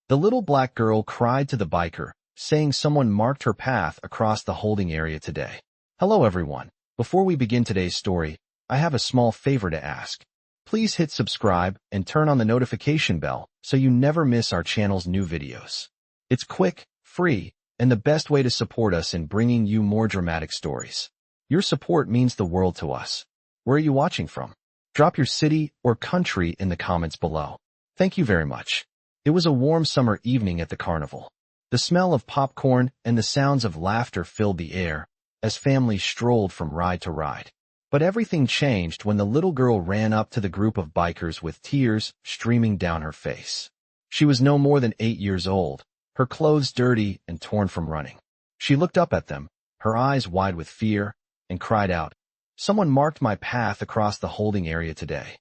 The little black girl cried to the biker, saying someone marked her path across the holding area today. Hello everyone. Before we begin today's story, I have a small favor to ask. Please hit subscribe and turn on the notification bell so you never miss our channel's new videos. It's quick, free, and the best way to support us in bringing you more dramatic stories. Your support means the world to us. Where are you watching from? Drop your city or country in the comments below. Thank you very much. It was a warm summer evening at the carnival. The smell of popcorn and the sounds of laughter filled the air as families strolled from ride to ride. But everything changed when the little girl ran up to the group of bikers with tears streaming down her face. She was no more than 8 years old, her clothes dirty and torn from running. She looked up at them, her eyes wide with fear, and cried out, "Someone marked my path across the holding area today."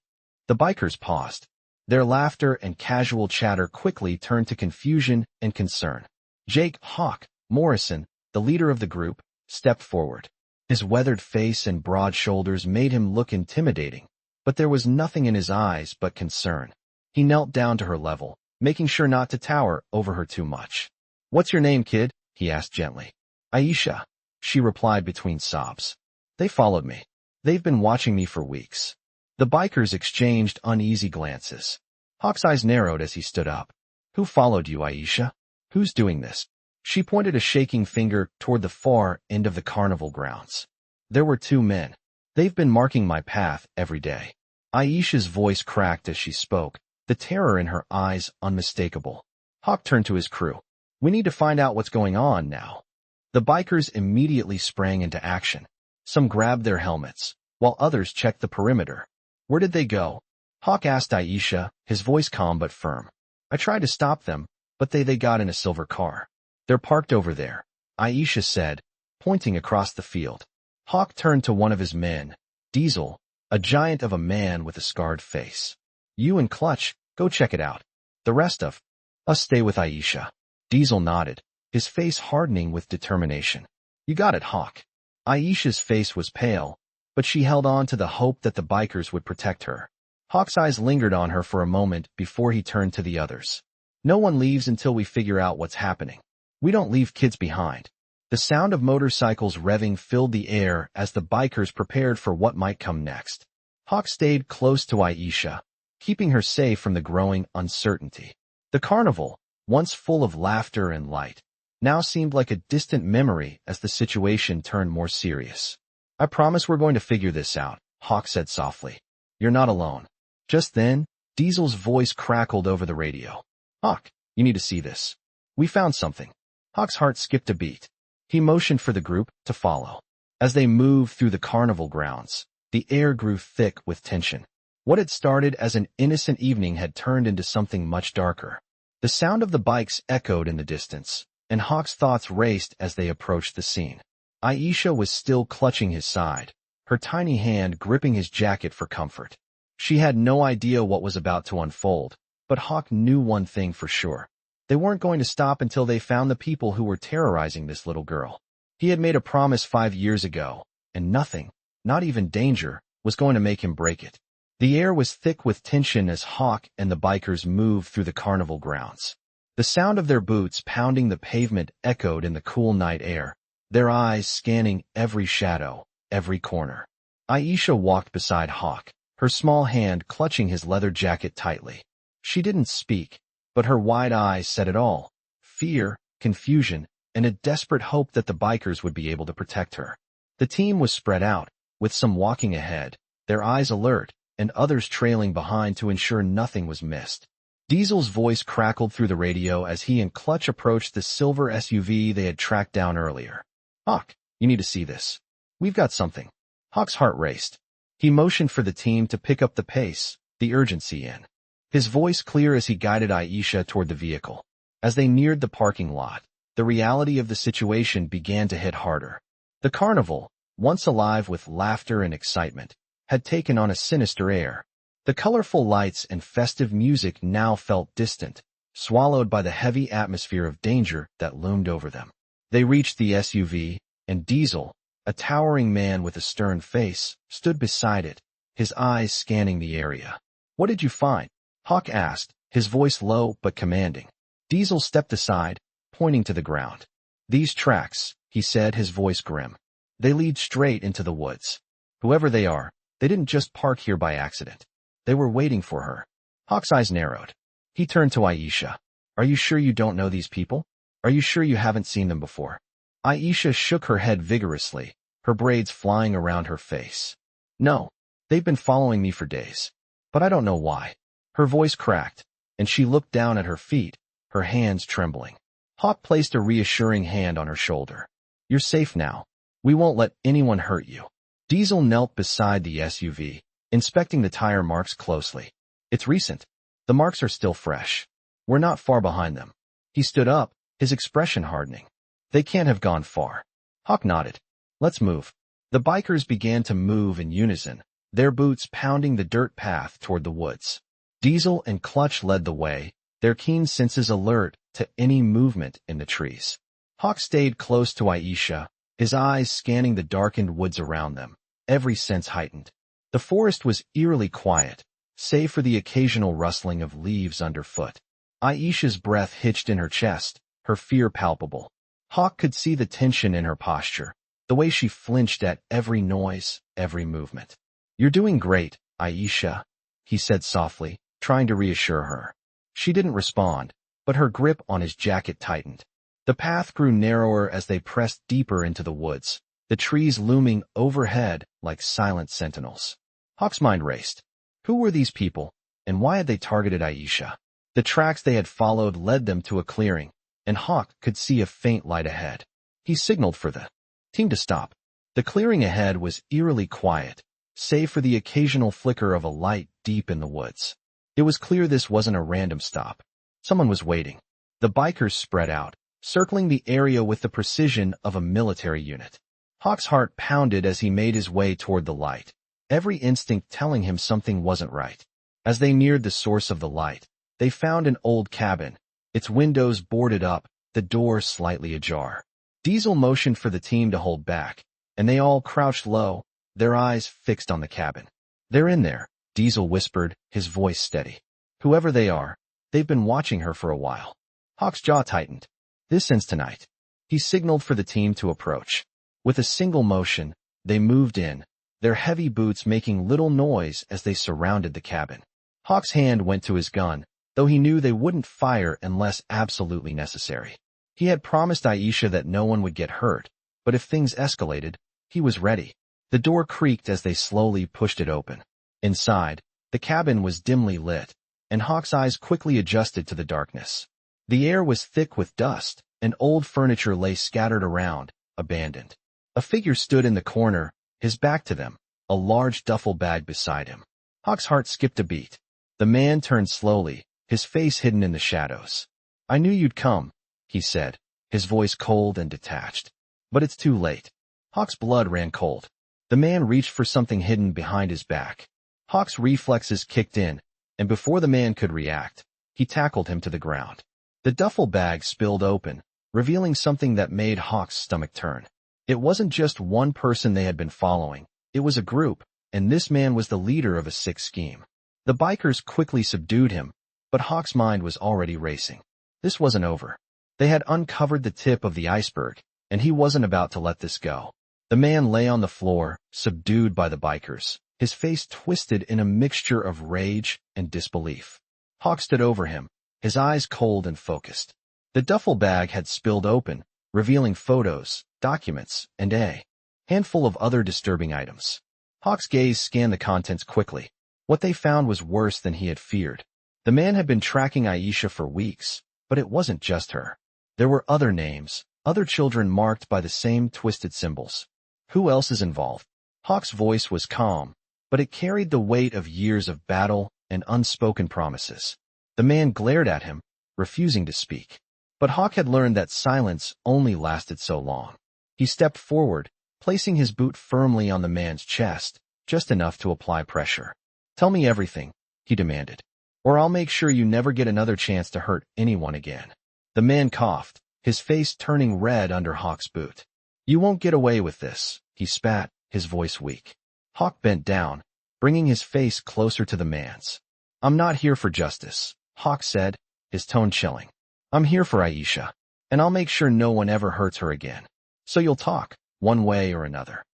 The bikers paused. Their laughter and casual chatter quickly turned to confusion and concern. Jake Hawk Morrison, the leader of the group, stepped forward. His weathered face and broad shoulders made him look intimidating, but there was nothing in his eyes but concern. He knelt down to her level, making sure not to tower over her too much. "What's your name, kid?" he asked gently. "Aisha," she replied between sobs. "They followed me. They've been watching me for weeks." The bikers exchanged uneasy glances. Hawk's eyes narrowed as he stood up. "Who followed you, Aisha? Who's doing this?" She pointed a shaking finger toward the far end of the carnival grounds. "There were 2 men. They've been marking my path every day." Aisha's voice cracked as she spoke, the terror in her eyes unmistakable. Hawk turned to his crew. "We need to find out what's going on now." The bikers immediately sprang into action. Some grabbed their helmets, while others checked the perimeter. "Where did they go?" Hawk asked Aisha, his voice calm but firm. "I tried to stop them, but they got in a silver car. They're parked over there," Aisha said, pointing across the field. Hawk turned to one of his men, Diesel, a giant of a man with a scarred face. "You and Clutch, go check it out. The rest of us stay with Aisha." Diesel nodded, his face hardening with determination. "You got it, Hawk." Aisha's face was pale, but she held on to the hope that the bikers would protect her. Hawk's eyes lingered on her for a moment before he turned to the others. "No one leaves until we figure out what's happening. We don't leave kids behind." The sound of motorcycles revving filled the air as the bikers prepared for what might come next. Hawk stayed close to Aisha, keeping her safe from the growing uncertainty. The carnival, once full of laughter and light, now seemed like a distant memory as the situation turned more serious. "I promise we're going to figure this out," Hawk said softly. "You're not alone." Just then, Diesel's voice crackled over the radio. "Hawk, you need to see this. We found something." Hawk's heart skipped a beat. He motioned for the group to follow. As they moved through the carnival grounds, the air grew thick with tension. What had started as an innocent evening had turned into something much darker. The sound of the bikes echoed in the distance, and Hawk's thoughts raced as they approached the scene. Aisha was still clutching his side, her tiny hand gripping his jacket for comfort. She had no idea what was about to unfold, but Hawk knew one thing for sure. They weren't going to stop until they found the people who were terrorizing this little girl. He had made a promise 5 years ago, and nothing, not even danger, was going to make him break it. The air was thick with tension as Hawk and the bikers moved through the carnival grounds. The sound of their boots pounding the pavement echoed in the cool night air, their eyes scanning every shadow, every corner. Aisha walked beside Hawk, her small hand clutching his leather jacket tightly. She didn't speak, but her wide eyes said it all: fear, confusion, and a desperate hope that the bikers would be able to protect her. The team was spread out, with some walking ahead, their eyes alert, and others trailing behind to ensure nothing was missed. Diesel's voice crackled through the radio as he and Clutch approached the silver SUV they had tracked down earlier. "Hawk, you need to see this. We've got something." Hawk's heart raced. He motioned for the team to pick up the pace, the urgency in his voice clear as he guided Aisha toward the vehicle. As they neared the parking lot, the reality of the situation began to hit harder. The carnival, once alive with laughter and excitement, had taken on a sinister air. The colorful lights and festive music now felt distant, swallowed by the heavy atmosphere of danger that loomed over them. They reached the SUV, and Diesel, a towering man with a stern face, stood beside it, his eyes scanning the area. "What did you find?" Hawk asked, his voice low but commanding. Diesel stepped aside, pointing to the ground. "These tracks," he said, his voice grim. "They lead straight into the woods. Whoever they are, they didn't just park here by accident. They were waiting for her." Hawk's eyes narrowed. He turned to Aisha. "Are you sure you don't know these people? Are you sure you haven't seen them before?" Aisha shook her head vigorously, her braids flying around her face. "No, they've been following me for days. But I don't know why." Her voice cracked, and she looked down at her feet, her hands trembling. Hawk placed a reassuring hand on her shoulder. "You're safe now. We won't let anyone hurt you." Diesel knelt beside the SUV, inspecting the tire marks closely. "It's recent. The marks are still fresh. We're not far behind them." He stood up, his expression hardening. "They can't have gone far." Hawk nodded. "Let's move." The bikers began to move in unison, their boots pounding the dirt path toward the woods. Diesel and Clutch led the way, their keen senses alert to any movement in the trees. Hawk stayed close to Aisha, his eyes scanning the darkened woods around them, every sense heightened. The forest was eerily quiet, save for the occasional rustling of leaves underfoot. Aisha's breath hitched in her chest, her fear palpable. Hawk could see the tension in her posture, the way she flinched at every noise, every movement. "You're doing great, Aisha," he said softly, trying to reassure her. She didn't respond, but her grip on his jacket tightened. The path grew narrower as they pressed deeper into the woods, the trees looming overhead like silent sentinels. Hawk's mind raced. Who were these people, and why had they targeted Aisha? The tracks they had followed led them to a clearing, and Hawk could see a faint light ahead. He signaled for the team to stop. The clearing ahead was eerily quiet, save for the occasional flicker of a light deep in the woods. It was clear this wasn't a random stop. Someone was waiting. The bikers spread out, circling the area with the precision of a military unit. Hawk's heart pounded as he made his way toward the light, every instinct telling him something wasn't right. As they neared the source of the light, they found an old cabin, its windows boarded up, the door slightly ajar. Diesel motioned for the team to hold back, and they all crouched low, their eyes fixed on the cabin. "They're in there," Diesel whispered, his voice steady. "Whoever they are, they've been watching her for a while." Hawk's jaw tightened. "This ends tonight." He signaled for the team to approach. With a single motion, they moved in, their heavy boots making little noise as they surrounded the cabin. Hawk's hand went to his gun, though he knew they wouldn't fire unless absolutely necessary. He had promised Aisha that no one would get hurt, but if things escalated, he was ready. The door creaked as they slowly pushed it open. Inside, the cabin was dimly lit, and Hawk's eyes quickly adjusted to the darkness. The air was thick with dust, and old furniture lay scattered around, abandoned. A figure stood in the corner, his back to them, a large duffel bag beside him. Hawk's heart skipped a beat. The man turned slowly, his face hidden in the shadows. "I knew you'd come," he said, his voice cold and detached. "But it's too late." Hawk's blood ran cold. The man reached for something hidden behind his back. Hawk's reflexes kicked in, and before the man could react, he tackled him to the ground. The duffel bag spilled open, revealing something that made Hawk's stomach turn. It wasn't just one person they had been following, it was a group, and this man was the leader of a sick scheme. The bikers quickly subdued him, but Hawk's mind was already racing. This wasn't over. They had uncovered the tip of the iceberg, and he wasn't about to let this go. The man lay on the floor, subdued by the bikers, his face twisted in a mixture of rage and disbelief. Hawk stood over him, his eyes cold and focused. The duffel bag had spilled open, revealing photos, documents, and a handful of other disturbing items. Hawk's gaze scanned the contents quickly. What they found was worse than he had feared. The man had been tracking Aisha for weeks, but it wasn't just her. There were other names, other children marked by the same twisted symbols. Who else is involved? Hawk's voice was calm, but it carried the weight of years of battle and unspoken promises. The man glared at him, refusing to speak. But Hawk had learned that silence only lasted so long. He stepped forward, placing his boot firmly on the man's chest, just enough to apply pressure. "Tell me everything," he demanded, "or I'll make sure you never get another chance to hurt anyone again." The man coughed, his face turning red under Hawk's boot. "You won't get away with this," he spat, his voice weak. Hawk bent down, bringing his face closer to the man's. "I'm not here for justice," Hawk said, his tone chilling. I'm here for Aisha, and I'll make sure no one ever hurts her again. So you'll talk, one way or another."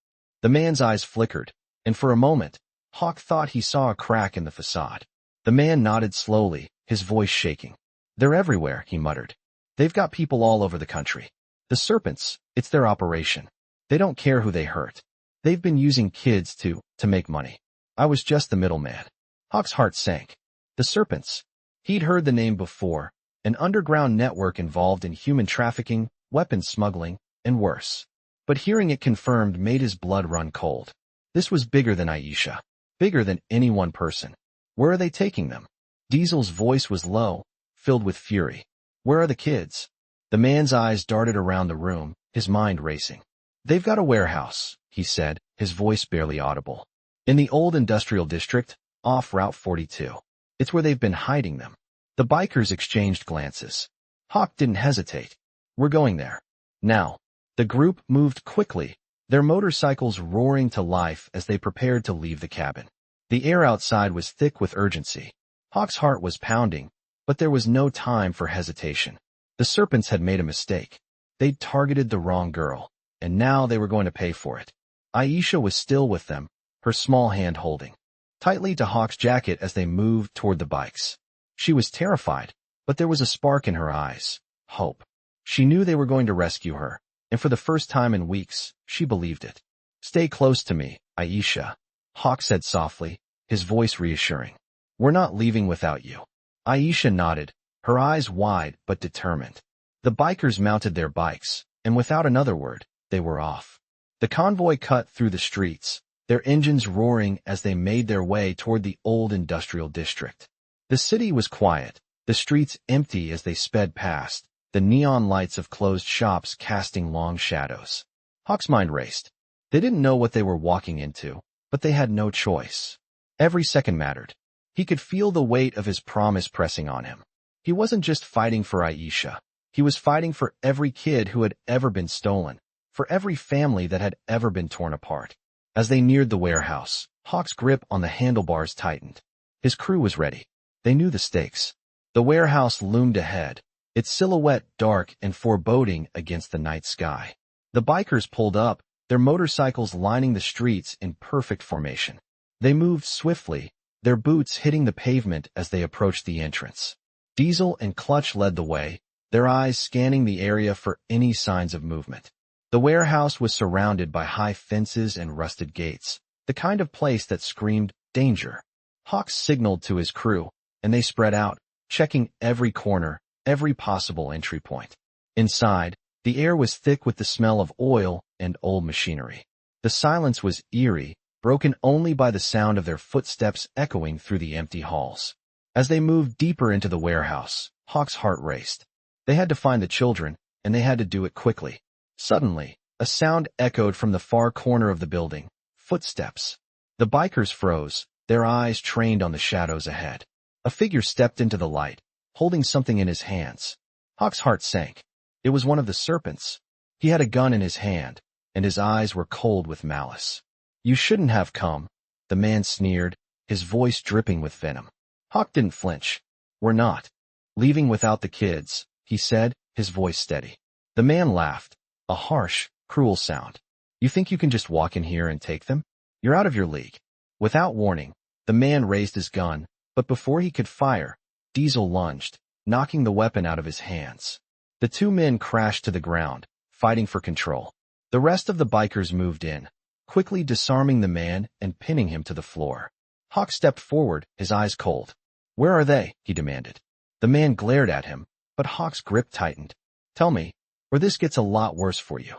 The man's eyes flickered, and for a moment, Hawk thought he saw a crack in the facade. The man nodded slowly, his voice shaking. "They're everywhere," he muttered. "They've got people all over the country. The Serpents, it's their operation. They don't care who they hurt. They've been using kids to make money. I was just the middleman." Hawk's heart sank. The Serpents. He'd heard the name before, an underground network involved in human trafficking, weapons smuggling, and worse. But hearing it confirmed made his blood run cold. This was bigger than Aisha, bigger than any one person. "Where are they taking them?" Diesel's voice was low, filled with fury. "Where are the kids?" The man's eyes darted around the room, his mind racing. "They've got a warehouse," he said, his voice barely audible. "In the old industrial district, off Route 42. It's where they've been hiding them." The bikers exchanged glances. Hawk didn't hesitate. "We're going there. Now." The group moved quickly, their motorcycles roaring to life as they prepared to leave the cabin. The air outside was thick with urgency. Hawk's heart was pounding, but there was no time for hesitation. The Serpents had made a mistake. They'd targeted the wrong girl, and now they were going to pay for it. Aisha was still with them, her small hand holding tightly to Hawk's jacket as they moved toward the bikes. She was terrified, but there was a spark in her eyes. Hope. She knew they were going to rescue her, and for the first time in weeks, she believed it. "Stay close to me, Aisha," Hawk said softly, his voice reassuring. "We're not leaving without you." Aisha nodded, her eyes wide but determined. The bikers mounted their bikes, and without another word, they were off. The convoy cut through the streets, their engines roaring as they made their way toward the old industrial district. The city was quiet, the streets empty as they sped past, the neon lights of closed shops casting long shadows. Hawk's mind raced. They didn't know what they were walking into, but they had no choice. Every second mattered. He could feel the weight of his promise pressing on him. He wasn't just fighting for Aisha. He was fighting for every kid who had ever been stolen, for every family that had ever been torn apart. As they neared the warehouse, Hawk's grip on the handlebars tightened. His crew was ready. They knew the stakes. The warehouse loomed ahead, its silhouette dark and foreboding against the night sky. The bikers pulled up, their motorcycles lining the streets in perfect formation. They moved swiftly, their boots hitting the pavement as they approached the entrance. Diesel and Clutch led the way, their eyes scanning the area for any signs of movement. The warehouse was surrounded by high fences and rusted gates, the kind of place that screamed danger. Hawk signaled to his crew, and they spread out, checking every corner, every possible entry point. Inside, the air was thick with the smell of oil and old machinery. The silence was eerie, broken only by the sound of their footsteps echoing through the empty halls. As they moved deeper into the warehouse, Hawk's heart raced. They had to find the children, and they had to do it quickly. Suddenly, a sound echoed from the far corner of the building. Footsteps. The bikers froze, their eyes trained on the shadows ahead. A figure stepped into the light, holding something in his hands. Hawk's heart sank. It was one of the Serpents. He had a gun in his hand, and his eyes were cold with malice. "You shouldn't have come," the man sneered, his voice dripping with venom. Hawk didn't flinch. "We're not leaving without the kids," he said, his voice steady. The man laughed, a harsh, cruel sound. "You think you can just walk in here and take them? You're out of your league." Without warning, the man raised his gun, but before he could fire, Diesel lunged, knocking the weapon out of his hands. The two men crashed to the ground, fighting for control. The rest of the bikers moved in, quickly disarming the man and pinning him to the floor. Hawk stepped forward, his eyes cold. "Where are they?" he demanded. The man glared at him, but Hawk's grip tightened. "Tell me, or this gets a lot worse for you."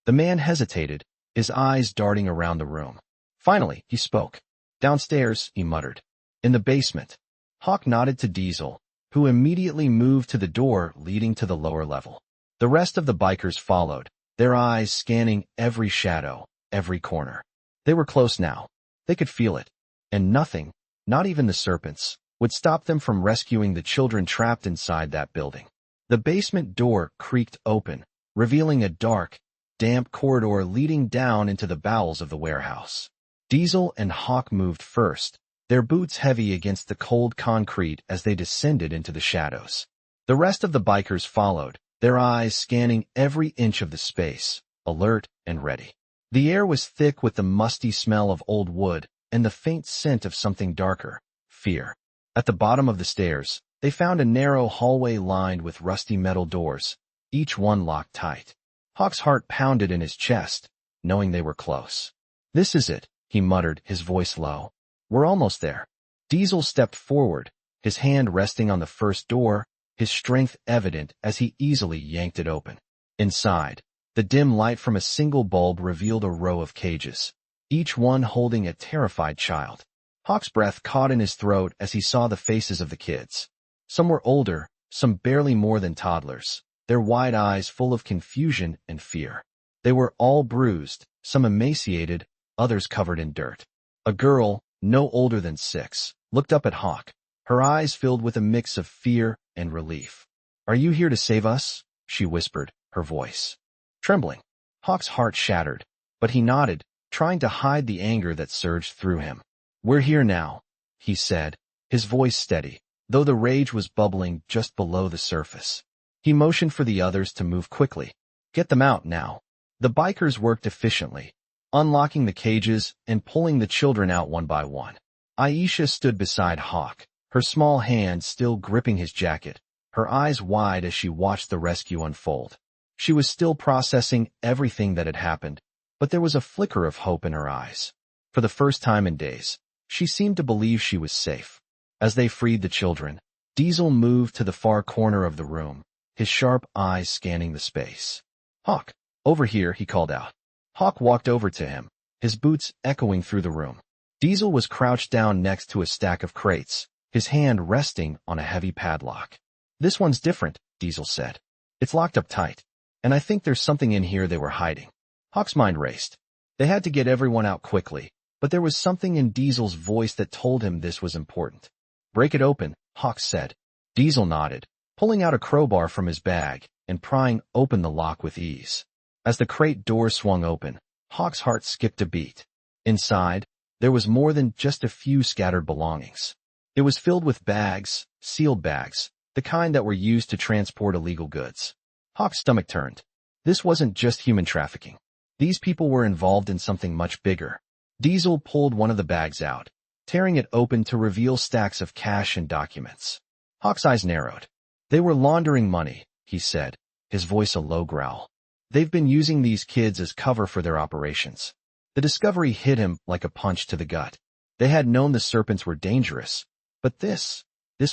The man hesitated, his eyes darting around the room. Finally, he spoke. "Downstairs," he muttered. "In the basement." Hawk nodded to Diesel, who immediately moved to the door leading to the lower level. The rest of the bikers followed, their eyes scanning every shadow, every corner. They were close now. They could feel it. And nothing, not even the Serpents, would stop them from rescuing the children trapped inside that building. The basement door creaked open, revealing a dark, damp corridor leading down into the bowels of the warehouse. Diesel and Hawk moved first, their boots heavy against the cold concrete as they descended into the shadows. The rest of the bikers followed, their eyes scanning every inch of the space, alert and ready. The air was thick with the musty smell of old wood and the faint scent of something darker, fear. At the bottom of the stairs, they found a narrow hallway lined with rusty metal doors, each one locked tight. Hawk's heart pounded in his chest, knowing they were close. "This is it," he muttered, his voice low. "We're almost there." Diesel stepped forward, his hand resting on the first door, his strength evident as he easily yanked it open. Inside, the dim light from a single bulb revealed a row of cages, each one holding a terrified child. Hawk's breath caught in his throat as he saw the faces of the kids. Some were older, some barely more than toddlers, their wide eyes full of confusion and fear. They were all bruised, some emaciated, others covered in dirt. A girl, no older than 6, looked up at Hawk, her eyes filled with a mix of fear and relief. "Are you here to save us?" she whispered, her voice trembling. Hawk's heart shattered, but he nodded, trying to hide the anger that surged through him. "We're here now," he said, his voice steady, though the rage was bubbling just below the surface. He motioned for the others to move quickly. "Get them out now." The bikers worked efficiently, unlocking the cages and pulling the children out one by one. Aisha stood beside Hawk, her small hand still gripping his jacket, her eyes wide as she watched the rescue unfold. She was still processing everything that had happened, but there was a flicker of hope in her eyes. For the first time in days, she seemed to believe she was safe. As they freed the children, Diesel moved to the far corner of the room, his sharp eyes scanning the space. "Hawk, over here," he called out. Hawk walked over to him, his boots echoing through the room. Diesel was crouched down next to a stack of crates, his hand resting on a heavy padlock. "This one's different," Diesel said. "It's locked up tight, and I think there's something in here they were hiding." Hawk's mind raced. They had to get everyone out quickly, but there was something in Diesel's voice that told him this was important. "Break it open," Hawk said. Diesel nodded, pulling out a crowbar from his bag and prying open the lock with ease. As the crate door swung open, Hawk's heart skipped a beat. Inside, there was more than just a few scattered belongings. It was filled with bags, sealed bags, the kind that were used to transport illegal goods. Hawk's stomach turned. This wasn't just human trafficking. These people were involved in something much bigger. Diesel pulled one of the bags out, tearing it open to reveal stacks of cash and documents. Hawk's eyes narrowed. "They were laundering money," he said, his voice a low growl. "They've been using these kids as cover for their operations." The discovery hit him like a punch to the gut. They had known the Serpents were dangerous, but this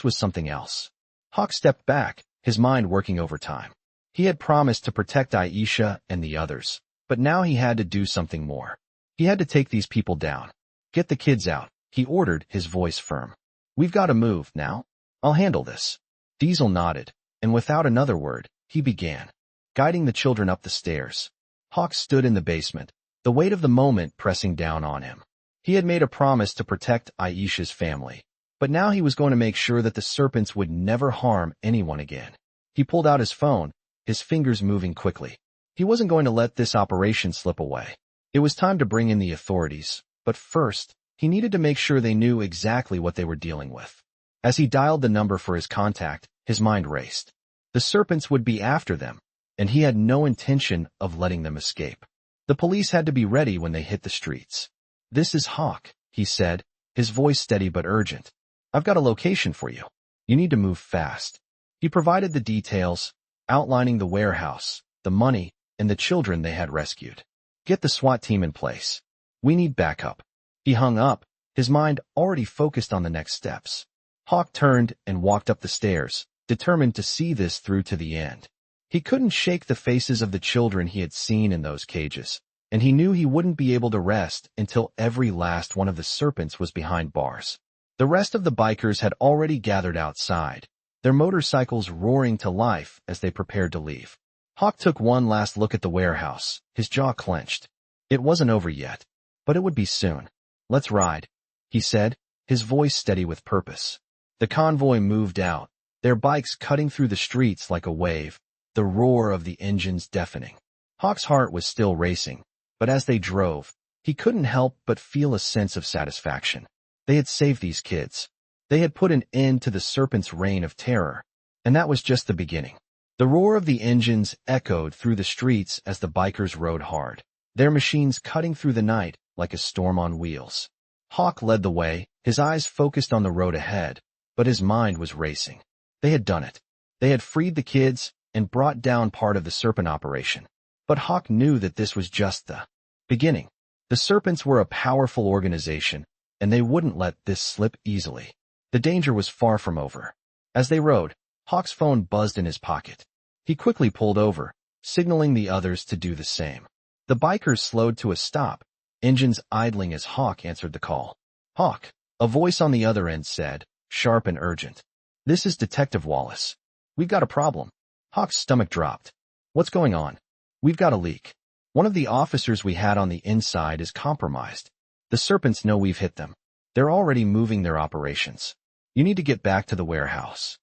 was something else. Hawk stepped back, his mind working overtime. He had promised to protect Aisha and the others, but now he had to do something more. He had to take these people down. "Get the kids out," he ordered, his voice firm. "We've got to move now. I'll handle this." Diesel nodded, and without another word, he began, guiding the children up the stairs. Hawk stood in the basement, the weight of the moment pressing down on him. He had made a promise to protect Aisha's family, but now he was going to make sure that the Serpents would never harm anyone again. He pulled out his phone, his fingers moving quickly. He wasn't going to let this operation slip away. It was time to bring in the authorities, but first, he needed to make sure they knew exactly what they were dealing with. As he dialed the number for his contact, his mind raced. The Serpents would be after them, and he had no intention of letting them escape. The police had to be ready when they hit the streets. "This is Hawk," he said, his voice steady but urgent. "I've got a location for you. You need to move fast." He provided the details, outlining the warehouse, the money, and the children they had rescued. "Get the SWAT team in place. We need backup." He hung up, his mind already focused on the next steps. Hawk turned and walked up the stairs, determined to see this through to the end. He couldn't shake the faces of the children he had seen in those cages, and he knew he wouldn't be able to rest until every last one of the Serpents was behind bars. The rest of the bikers had already gathered outside, their motorcycles roaring to life as they prepared to leave. Hawk took one last look at the warehouse, his jaw clenched. It wasn't over yet, but it would be soon. "Let's ride," he said, his voice steady with purpose. The convoy moved out, their bikes cutting through the streets like a wave, the roar of the engines deafening. Hawk's heart was still racing, but as they drove, he couldn't help but feel a sense of satisfaction. They had saved these kids. They had put an end to the Serpent's reign of terror. And that was just the beginning. The roar of the engines echoed through the streets as the bikers rode hard, their machines cutting through the night like a storm on wheels. Hawk led the way, his eyes focused on the road ahead, but his mind was racing. They had done it. They had freed the kids and brought down part of the Serpent operation. But Hawk knew that this was just the beginning. The Serpents were a powerful organization, and they wouldn't let this slip easily. The danger was far from over. As they rode, Hawk's phone buzzed in his pocket. He quickly pulled over, signaling the others to do the same. The bikers slowed to a stop, engines idling as Hawk answered the call. "Hawk," a voice on the other end said, sharp and urgent. "This is Detective Wallace. We've got a problem." Hawk's stomach dropped. "What's going on?" "We've got a leak. One of the officers we had on the inside is compromised. The Serpents know we've hit them. They're already moving their operations. You need to get back to the warehouse."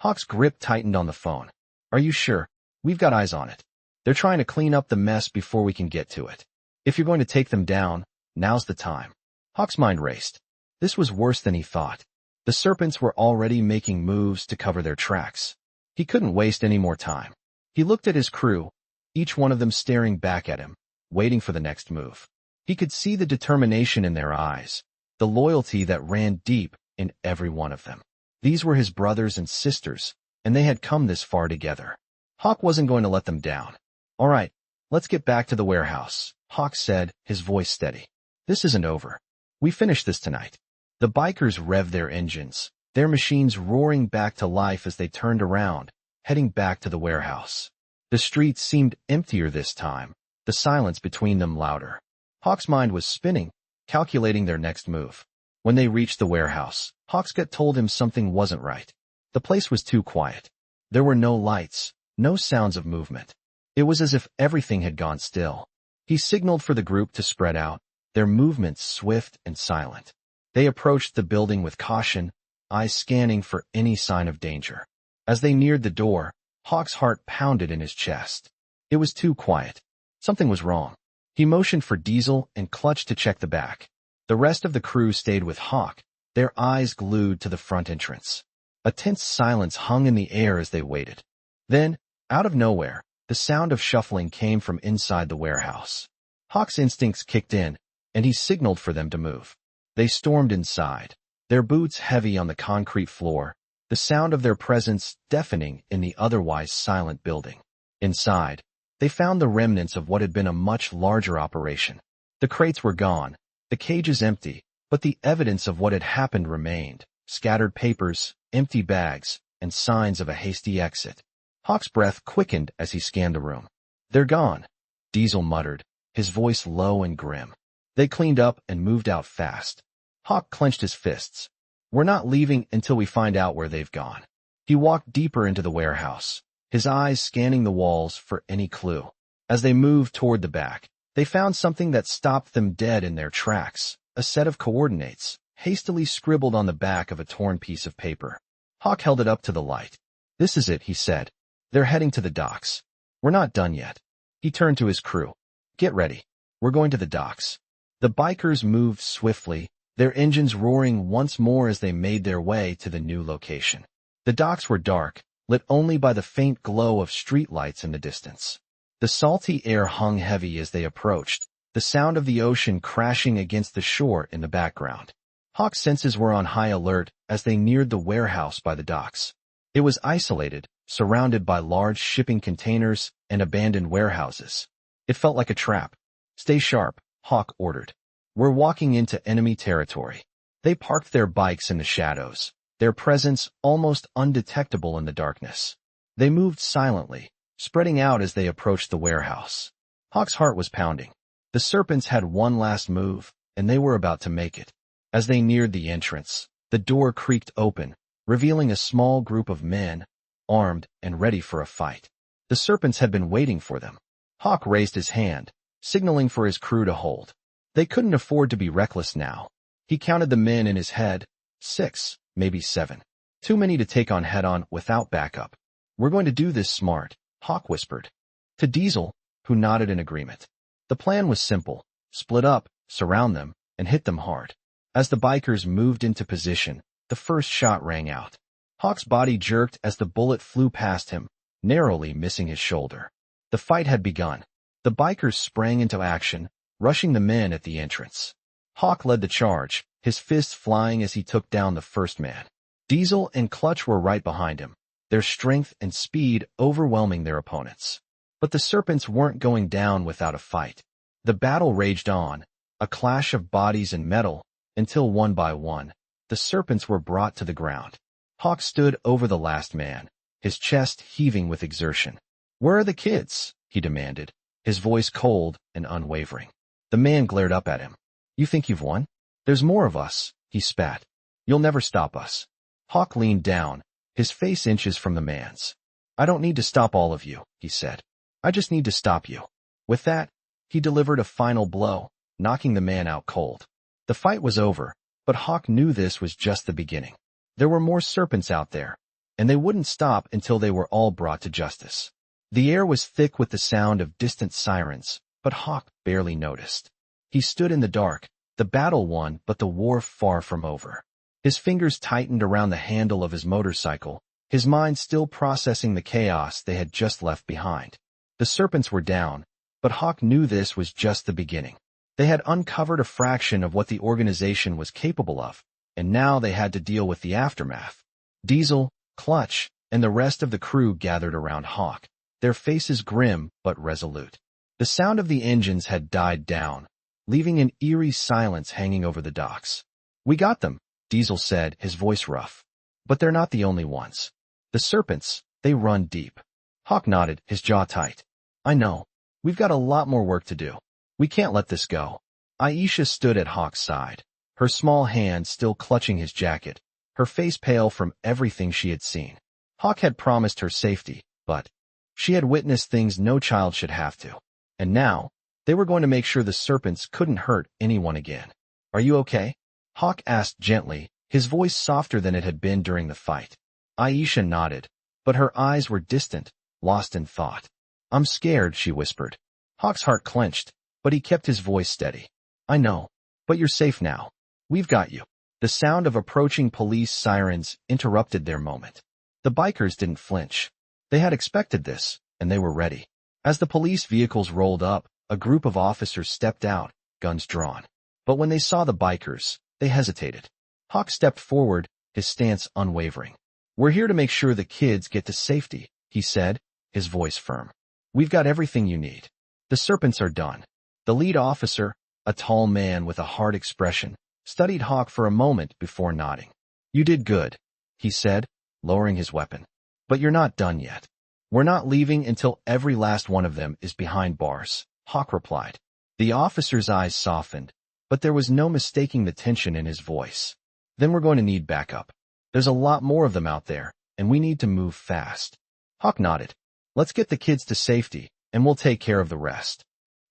Hawk's grip tightened on the phone. "Are you sure? We've got eyes on it. They're trying to clean up the mess before we can get to it. If you're going to take them down, now's the time." Hawk's mind raced. This was worse than he thought. The Serpents were already making moves to cover their tracks. He couldn't waste any more time. He looked at his crew, each one of them staring back at him, waiting for the next move. He could see the determination in their eyes, the loyalty that ran deep in every one of them. These were his brothers and sisters, and they had come this far together. Hawk wasn't going to let them down. "All right, let's get back to the warehouse," Hawk said, his voice steady. "This isn't over. We finish this tonight." The bikers revved their engines, their machines roaring back to life as they turned around, heading back to the warehouse. The streets seemed emptier this time, the silence between them louder. Hawk's mind was spinning, calculating their next move. When they reached the warehouse, Hawk's gut told him something wasn't right. The place was too quiet. There were no lights, no sounds of movement. It was as if everything had gone still. He signaled for the group to spread out, their movements swift and silent. They approached the building with caution, eyes scanning for any sign of danger. As they neared the door, Hawk's heart pounded in his chest. It was too quiet. Something was wrong. He motioned for Diesel and clutched to check the back. The rest of the crew stayed with Hawk, their eyes glued to the front entrance. A tense silence hung in the air as they waited. Then, out of nowhere, the sound of shuffling came from inside the warehouse. Hawk's instincts kicked in, and he signaled for them to move. They stormed inside, their boots heavy on the concrete floor, the sound of their presence deafening in the otherwise silent building. Inside, they found the remnants of what had been a much larger operation. The crates were gone, the cages empty, but the evidence of what had happened remained: scattered papers, empty bags, and signs of a hasty exit. Hawk's breath quickened as he scanned the room. "They're gone," Diesel muttered, his voice low and grim. They cleaned up and moved out fast. Hawk clenched his fists. "We're not leaving until we find out where they've gone." He walked deeper into the warehouse, his eyes scanning the walls for any clue. As they moved toward the back, they found something that stopped them dead in their tracks: a set of coordinates, hastily scribbled on the back of a torn piece of paper. Hawk held it up to the light. "This is it," he said. "They're heading to the docks. We're not done yet." He turned to his crew. "Get ready. We're going to the docks." The bikers moved swiftly, their engines roaring once more as they made their way to the new location. The docks were dark, lit only by the faint glow of streetlights in the distance. The salty air hung heavy as they approached, the sound of the ocean crashing against the shore in the background. Hawk's senses were on high alert as they neared the warehouse by the docks. It was isolated, surrounded by large shipping containers and abandoned warehouses. It felt like a trap. "Stay sharp," Hawk ordered. "We're walking into enemy territory." They parked their bikes in the shadows, their presence almost undetectable in the darkness. They moved silently, spreading out as they approached the warehouse. Hawk's heart was pounding. The Serpents had one last move, and they were about to make it. As they neared the entrance, the door creaked open, revealing a small group of men, armed and ready for a fight. The Serpents had been waiting for them. Hawk raised his hand, signaling for his crew to hold. They couldn't afford to be reckless now. He counted the men in his head: 6, maybe 7. Too many to take on head-on without backup. "We're going to do this smart," Hawk whispered to Diesel, who nodded in agreement. The plan was simple: split up, surround them, and hit them hard. As the bikers moved into position, the first shot rang out. Hawk's body jerked as the bullet flew past him, narrowly missing his shoulder. The fight had begun. The bikers sprang into action, rushing the men at the entrance. Hawk led the charge, his fists flying as he took down the first man. Diesel and Clutch were right behind him, their strength and speed overwhelming their opponents. But the Serpents weren't going down without a fight. The battle raged on, a clash of bodies and metal, until one by one, the Serpents were brought to the ground. Hawk stood over the last man, his chest heaving with exertion. "Where are the kids?" he demanded, his voice cold and unwavering. The man glared up at him. "You think you've won? There's more of us," he spat. "You'll never stop us." Hawk leaned down, his face inches from the man's. "I don't need to stop all of you," he said. "I just need to stop you." With that, he delivered a final blow, knocking the man out cold. The fight was over, but Hawk knew this was just the beginning. There were more Serpents out there, and they wouldn't stop until they were all brought to justice. The air was thick with the sound of distant sirens, but Hawk barely noticed. He stood in the dark, the battle won but the war far from over. His fingers tightened around the handle of his motorcycle, his mind still processing the chaos they had just left behind. The Serpents were down, but Hawk knew this was just the beginning. They had uncovered a fraction of what the organization was capable of, and now they had to deal with the aftermath. Diesel, Clutch, and the rest of the crew gathered around Hawk, their faces grim but resolute. The sound of the engines had died down, leaving an eerie silence hanging over the docks. "We got them," Diesel said, his voice rough. "But they're not the only ones. The Serpents, they run deep." Hawk nodded, his jaw tight. "I know. We've got a lot more work to do. We can't let this go." Aisha stood at Hawk's side, her small hand still clutching his jacket, her face pale from everything she had seen. Hawk had promised her safety, but she had witnessed things no child should have to. And now, they were going to make sure the Serpents couldn't hurt anyone again. "Are you okay?" Hawk asked gently, his voice softer than it had been during the fight. Aisha nodded, but her eyes were distant, lost in thought. "I'm scared," she whispered. Hawk's heart clenched, but he kept his voice steady. "I know, but you're safe now. We've got you." The sound of approaching police sirens interrupted their moment. The bikers didn't flinch. They had expected this, and they were ready. As the police vehicles rolled up, a group of officers stepped out, guns drawn. But when they saw the bikers, they hesitated. Hawk stepped forward, his stance unwavering. "We're here to make sure the kids get to safety," he said, his voice firm. "We've got everything you need. The Serpents are done." The lead officer, a tall man with a hard expression, studied Hawk for a moment before nodding. "You did good," he said, lowering his weapon. "But you're not done yet. We're not leaving until every last one of them is behind bars," Hawk replied. The officer's eyes softened, but there was no mistaking the tension in his voice. "Then we're going to need backup. There's a lot more of them out there, and we need to move fast." Hawk nodded. "Let's get the kids to safety, and we'll take care of the rest."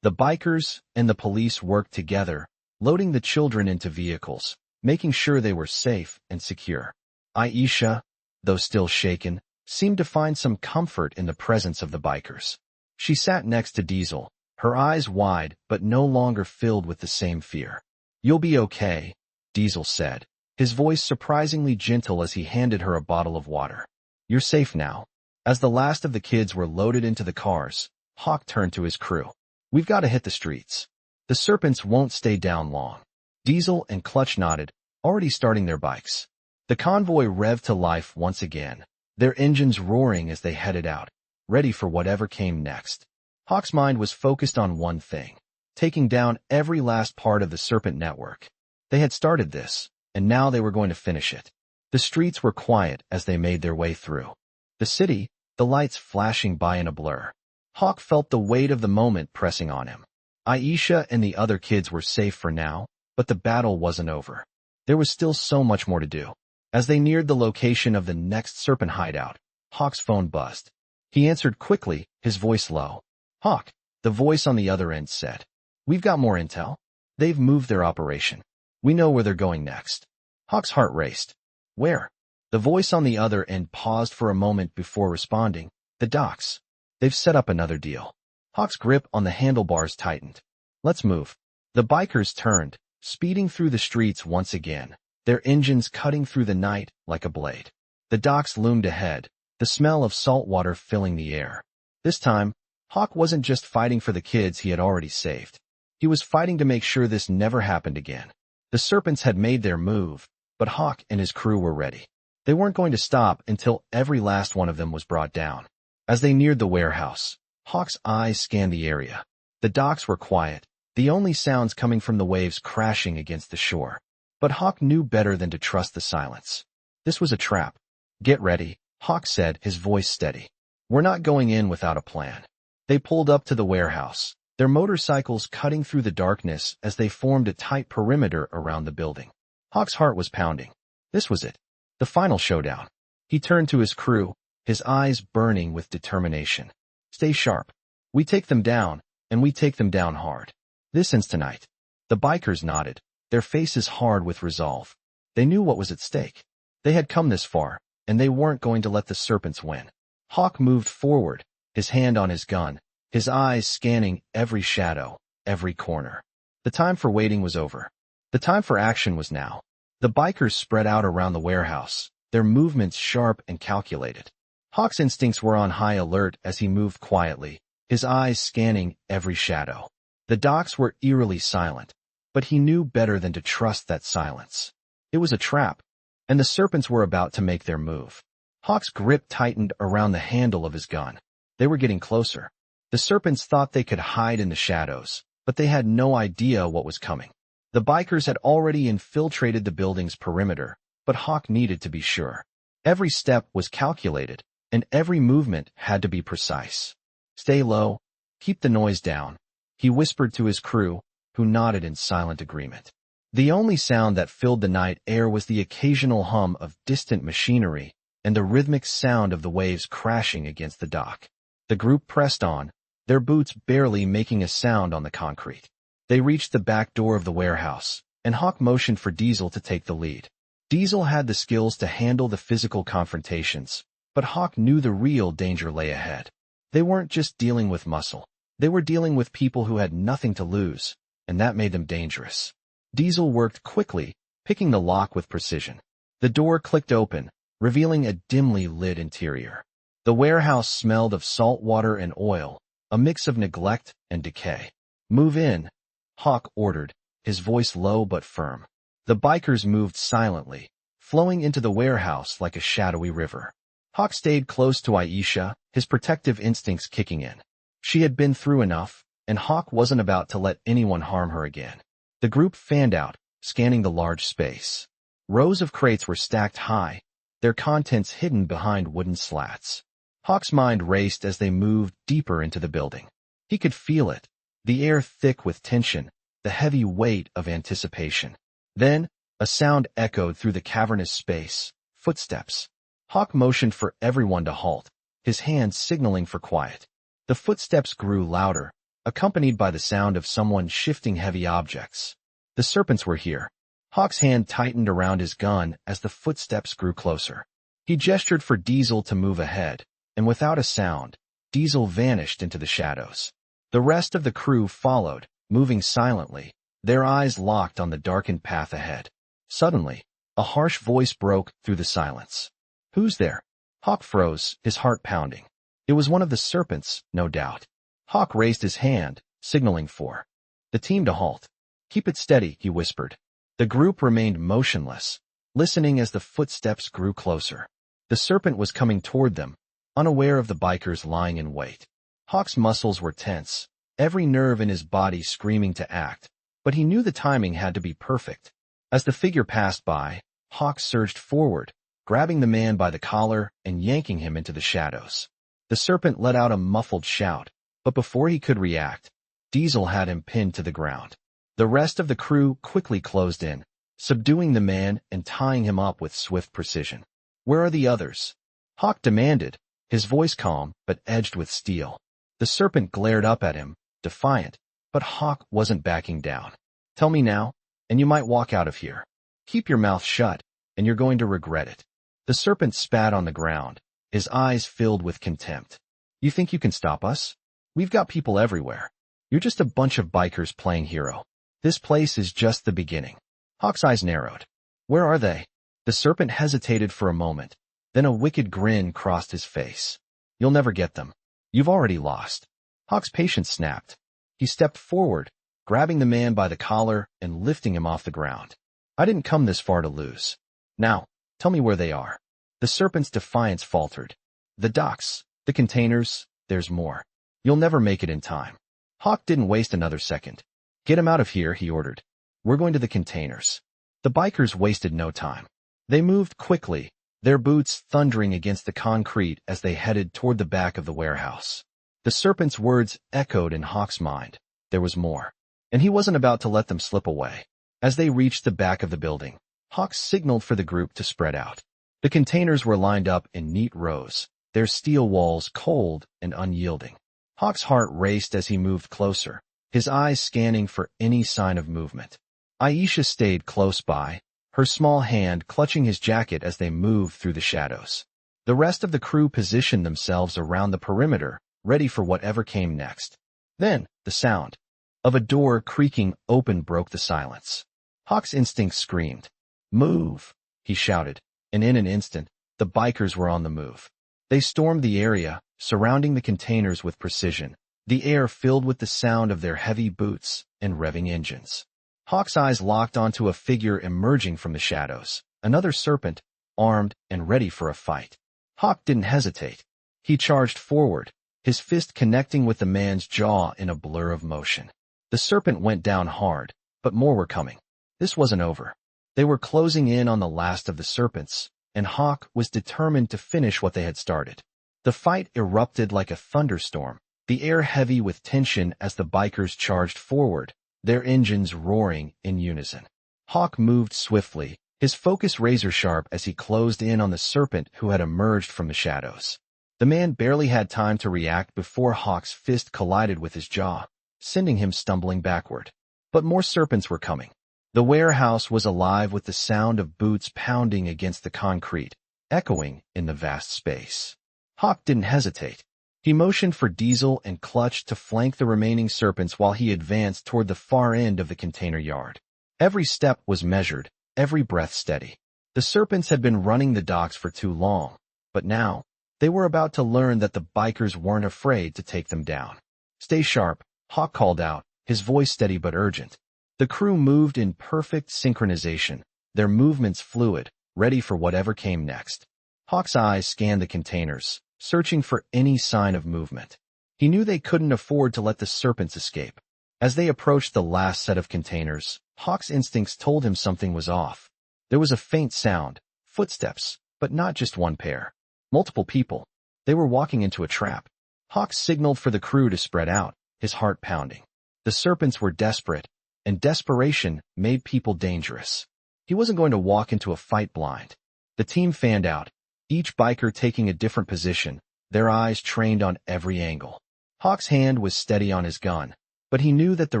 The bikers and the police worked together, loading the children into vehicles, making sure they were safe and secure. Aisha, though still shaken, seemed to find some comfort in the presence of the bikers. She sat next to Diesel, her eyes wide but no longer filled with the same fear. "You'll be okay," Diesel said, his voice surprisingly gentle as he handed her a bottle of water. "You're safe now." As the last of the kids were loaded into the cars, Hawk turned to his crew. "We've got to hit the streets. The Serpents won't stay down long." Diesel and Clutch nodded, already starting their bikes. The convoy revved to life once again, their engines roaring as they headed out, ready for whatever came next. Hawk's mind was focused on one thing, taking down every last part of the Serpent network. They had started this, and now they were going to finish it. The streets were quiet as they made their way through. The city, the lights flashing by in a blur. Hawk felt the weight of the moment pressing on him. Aisha and the other kids were safe for now, but the battle wasn't over. There was still so much more to do. As they neared the location of the next Serpent hideout, Hawk's phone buzzed. He answered quickly, his voice low. "Hawk," the voice on the other end said. "We've got more intel. They've moved their operation. We know where they're going next." Hawk's heart raced. "Where?" The voice on the other end paused for a moment before responding. "The docks. They've set up another deal." Hawk's grip on the handlebars tightened. "Let's move." The bikers turned, speeding through the streets once again, their engines cutting through the night like a blade. The docks loomed ahead, the smell of salt water filling the air. This time, Hawk wasn't just fighting for the kids he had already saved. He was fighting to make sure this never happened again. The Serpents had made their move, but Hawk and his crew were ready. They weren't going to stop until every last one of them was brought down. As they neared the warehouse, Hawk's eyes scanned the area. The docks were quiet, the only sounds coming from the waves crashing against the shore. But Hawk knew better than to trust the silence. This was a trap. "Get ready," Hawk said, his voice steady. "We're not going in without a plan." They pulled up to the warehouse, their motorcycles cutting through the darkness as they formed a tight perimeter around the building. Hawk's heart was pounding. This was it. The final showdown. He turned to his crew, his eyes burning with determination. "Stay sharp. We take them down, and we take them down hard. This ends tonight." The bikers nodded, their faces hard with resolve. They knew what was at stake. They had come this far, and they weren't going to let the Serpents win. Hawk moved forward, his hand on his gun, his eyes scanning every shadow, every corner. The time for waiting was over. The time for action was now. The bikers spread out around the warehouse, their movements sharp and calculated. Hawk's instincts were on high alert as he moved quietly, his eyes scanning every shadow. The docks were eerily silent, but he knew better than to trust that silence. It was a trap, and the Serpents were about to make their move. Hawk's grip tightened around the handle of his gun. They were getting closer. The Serpents thought they could hide in the shadows, but they had no idea what was coming. The bikers had already infiltrated the building's perimeter, but Hawk needed to be sure. Every step was calculated, and every movement had to be precise. "Stay low. Keep the noise down," he whispered to his crew, who nodded in silent agreement. The only sound that filled the night air was the occasional hum of distant machinery and the rhythmic sound of the waves crashing against the dock. The group pressed on, their boots barely making a sound on the concrete. They reached the back door of the warehouse, and Hawk motioned for Diesel to take the lead. Diesel had the skills to handle the physical confrontations, but Hawk knew the real danger lay ahead. They weren't just dealing with muscle. They were dealing with people who had nothing to lose, and that made them dangerous. Diesel worked quickly, picking the lock with precision. The door clicked open, revealing a dimly lit interior. The warehouse smelled of salt water and oil, a mix of neglect and decay. "Move in," Hawk ordered, his voice low but firm. The bikers moved silently, flowing into the warehouse like a shadowy river. Hawk stayed close to Aisha, his protective instincts kicking in. She had been through enough, and Hawk wasn't about to let anyone harm her again. The group fanned out, scanning the large space. Rows of crates were stacked high, their contents hidden behind wooden slats. Hawk's mind raced as they moved deeper into the building. He could feel it, the air thick with tension, the heavy weight of anticipation. Then, a sound echoed through the cavernous space, footsteps. Hawk motioned for everyone to halt, his hands signaling for quiet. The footsteps grew louder, accompanied by the sound of someone shifting heavy objects. The Serpents were here. Hawk's hand tightened around his gun as the footsteps grew closer. He gestured for Diesel to move ahead, and without a sound, Diesel vanished into the shadows. The rest of the crew followed, moving silently, their eyes locked on the darkened path ahead. Suddenly, a harsh voice broke through the silence. "Who's there?" Hawk froze, his heart pounding. It was one of the Serpents, no doubt. Hawk raised his hand, signaling for the team to halt. "Keep it steady," he whispered. The group remained motionless, listening as the footsteps grew closer. The Serpent was coming toward them, unaware of the bikers lying in wait. Hawk's muscles were tense, every nerve in his body screaming to act, but he knew the timing had to be perfect. As the figure passed by, Hawk surged forward, grabbing the man by the collar and yanking him into the shadows. The Serpent let out a muffled shout, but before he could react, Diesel had him pinned to the ground. The rest of the crew quickly closed in, subduing the man and tying him up with swift precision. "Where are the others?" Hawk demanded, his voice calm but edged with steel. The Serpent glared up at him, defiant, but Hawk wasn't backing down. "Tell me now, and you might walk out of here. Keep your mouth shut, and you're going to regret it." The Serpent spat on the ground, his eyes filled with contempt. "You think you can stop us? We've got people everywhere. You're just a bunch of bikers playing hero. This place is just the beginning." Hawk's eyes narrowed. "Where are they?" The Serpent hesitated for a moment, Then a wicked grin crossed his face. You'll never get them. You've already lost. Hawk's patience snapped. He stepped forward, grabbing the man by the collar and lifting him off the ground. I didn't come this far to lose. Now, tell me where they are. The Serpent's defiance faltered. The docks, the containers, there's more. You'll never make it in time. Hawk didn't waste another second. Get him out of here, he ordered. We're going to the containers. The bikers wasted no time. They moved quickly, their boots thundering against the concrete as they headed toward the back of the warehouse. The Serpent's words echoed in Hawk's mind. There was more. And he wasn't about to let them slip away. As they reached the back of the building, Hawk signaled for the group to spread out. The containers were lined up in neat rows, their steel walls cold and unyielding. Hawk's heart raced as he moved closer, his eyes scanning for any sign of movement. Aisha stayed close by, her small hand clutching his jacket as they moved through the shadows. The rest of the crew positioned themselves around the perimeter, ready for whatever came next. Then, the sound of a door creaking open broke the silence. Hawk's instinct screamed. Move, he shouted, and in an instant, the bikers were on the move. They stormed the area, surrounding the containers with precision, the air filled with the sound of their heavy boots and revving engines. Hawk's eyes locked onto a figure emerging from the shadows, another serpent, armed and ready for a fight. Hawk didn't hesitate. He charged forward, his fist connecting with the man's jaw in a blur of motion. The serpent went down hard, but more were coming. This wasn't over. They were closing in on the last of the serpents, and Hawk was determined to finish what they had started. The fight erupted like a thunderstorm, the air heavy with tension as the bikers charged forward, their engines roaring in unison. Hawk moved swiftly, his focus razor-sharp as he closed in on the serpent who had emerged from the shadows. The man barely had time to react before Hawk's fist collided with his jaw, sending him stumbling backward. But more serpents were coming. The warehouse was alive with the sound of boots pounding against the concrete, echoing in the vast space. Hawk didn't hesitate. He motioned for Diesel and Clutch to flank the remaining serpents while he advanced toward the far end of the container yard. Every step was measured, every breath steady. The serpents had been running the docks for too long, but now, they were about to learn that the bikers weren't afraid to take them down. Stay sharp, Hawk called out, his voice steady but urgent. The crew moved in perfect synchronization, their movements fluid, ready for whatever came next. Hawk's eyes scanned the containers, searching for any sign of movement. He knew they couldn't afford to let the serpents escape. As they approached the last set of containers, Hawk's instincts told him something was off. There was a faint sound, footsteps, but not just one pair. Multiple people. They were walking into a trap. Hawk signaled for the crew to spread out, his heart pounding. The serpents were desperate, and desperation made people dangerous. He wasn't going to walk into a fight blind. The team fanned out, each biker taking a different position, their eyes trained on every angle. Hawk's hand was steady on his gun, but he knew that the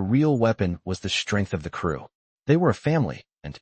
real weapon was the strength of the crew. They were a family, and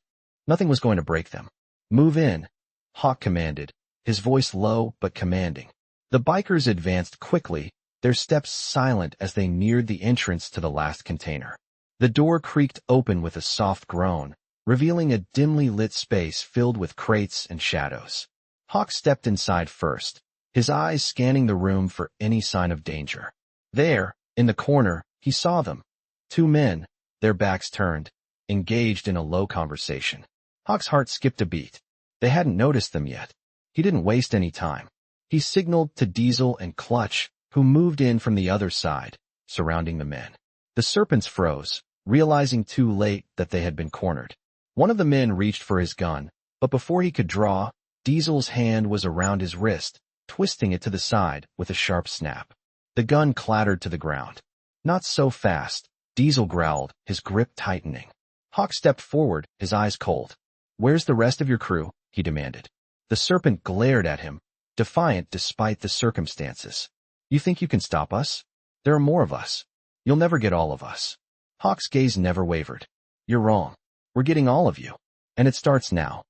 nothing was going to break them. Move in, Hawk commanded, his voice low but commanding. The bikers advanced quickly, their steps silent as they neared the entrance to the last container. The door creaked open with a soft groan, revealing a dimly lit space filled with crates and shadows. Hawk stepped inside first, his eyes scanning the room for any sign of danger. There, in the corner, he saw them. Two men, their backs turned, engaged in a low conversation. Hawk's heart skipped a beat. They hadn't noticed them yet. He didn't waste any time. He signaled to Diesel and Clutch, who moved in from the other side, surrounding the men. The serpents froze, realizing too late that they had been cornered. One of the men reached for his gun, but before he could draw, Diesel's hand was around his wrist, twisting it to the side with a sharp snap. The gun clattered to the ground. Not so fast, Diesel growled, his grip tightening. Hawk stepped forward, his eyes cold. Where's the rest of your crew? He demanded. The serpent glared at him, defiant despite the circumstances. You think you can stop us? There are more of us. You'll never get all of us. Hawk's gaze never wavered. You're wrong. We're getting all of you. And it starts now.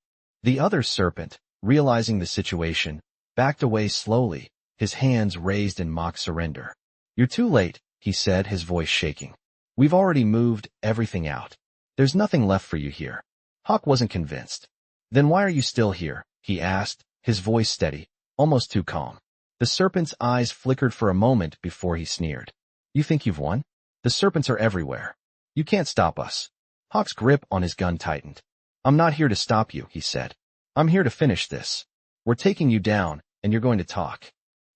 The other serpent, realizing the situation, backed away slowly, his hands raised in mock surrender. You're too late, he said, his voice shaking. We've already moved everything out. There's nothing left for you here. Hawk wasn't convinced. Then why are you still here? He asked, his voice steady, almost too calm. The serpent's eyes flickered for a moment before he sneered. You think you've won? The serpents are everywhere. You can't stop us. Hawk's grip on his gun tightened. I'm not here to stop you, he said. I'm here to finish this. We're taking you down, and you're going to talk.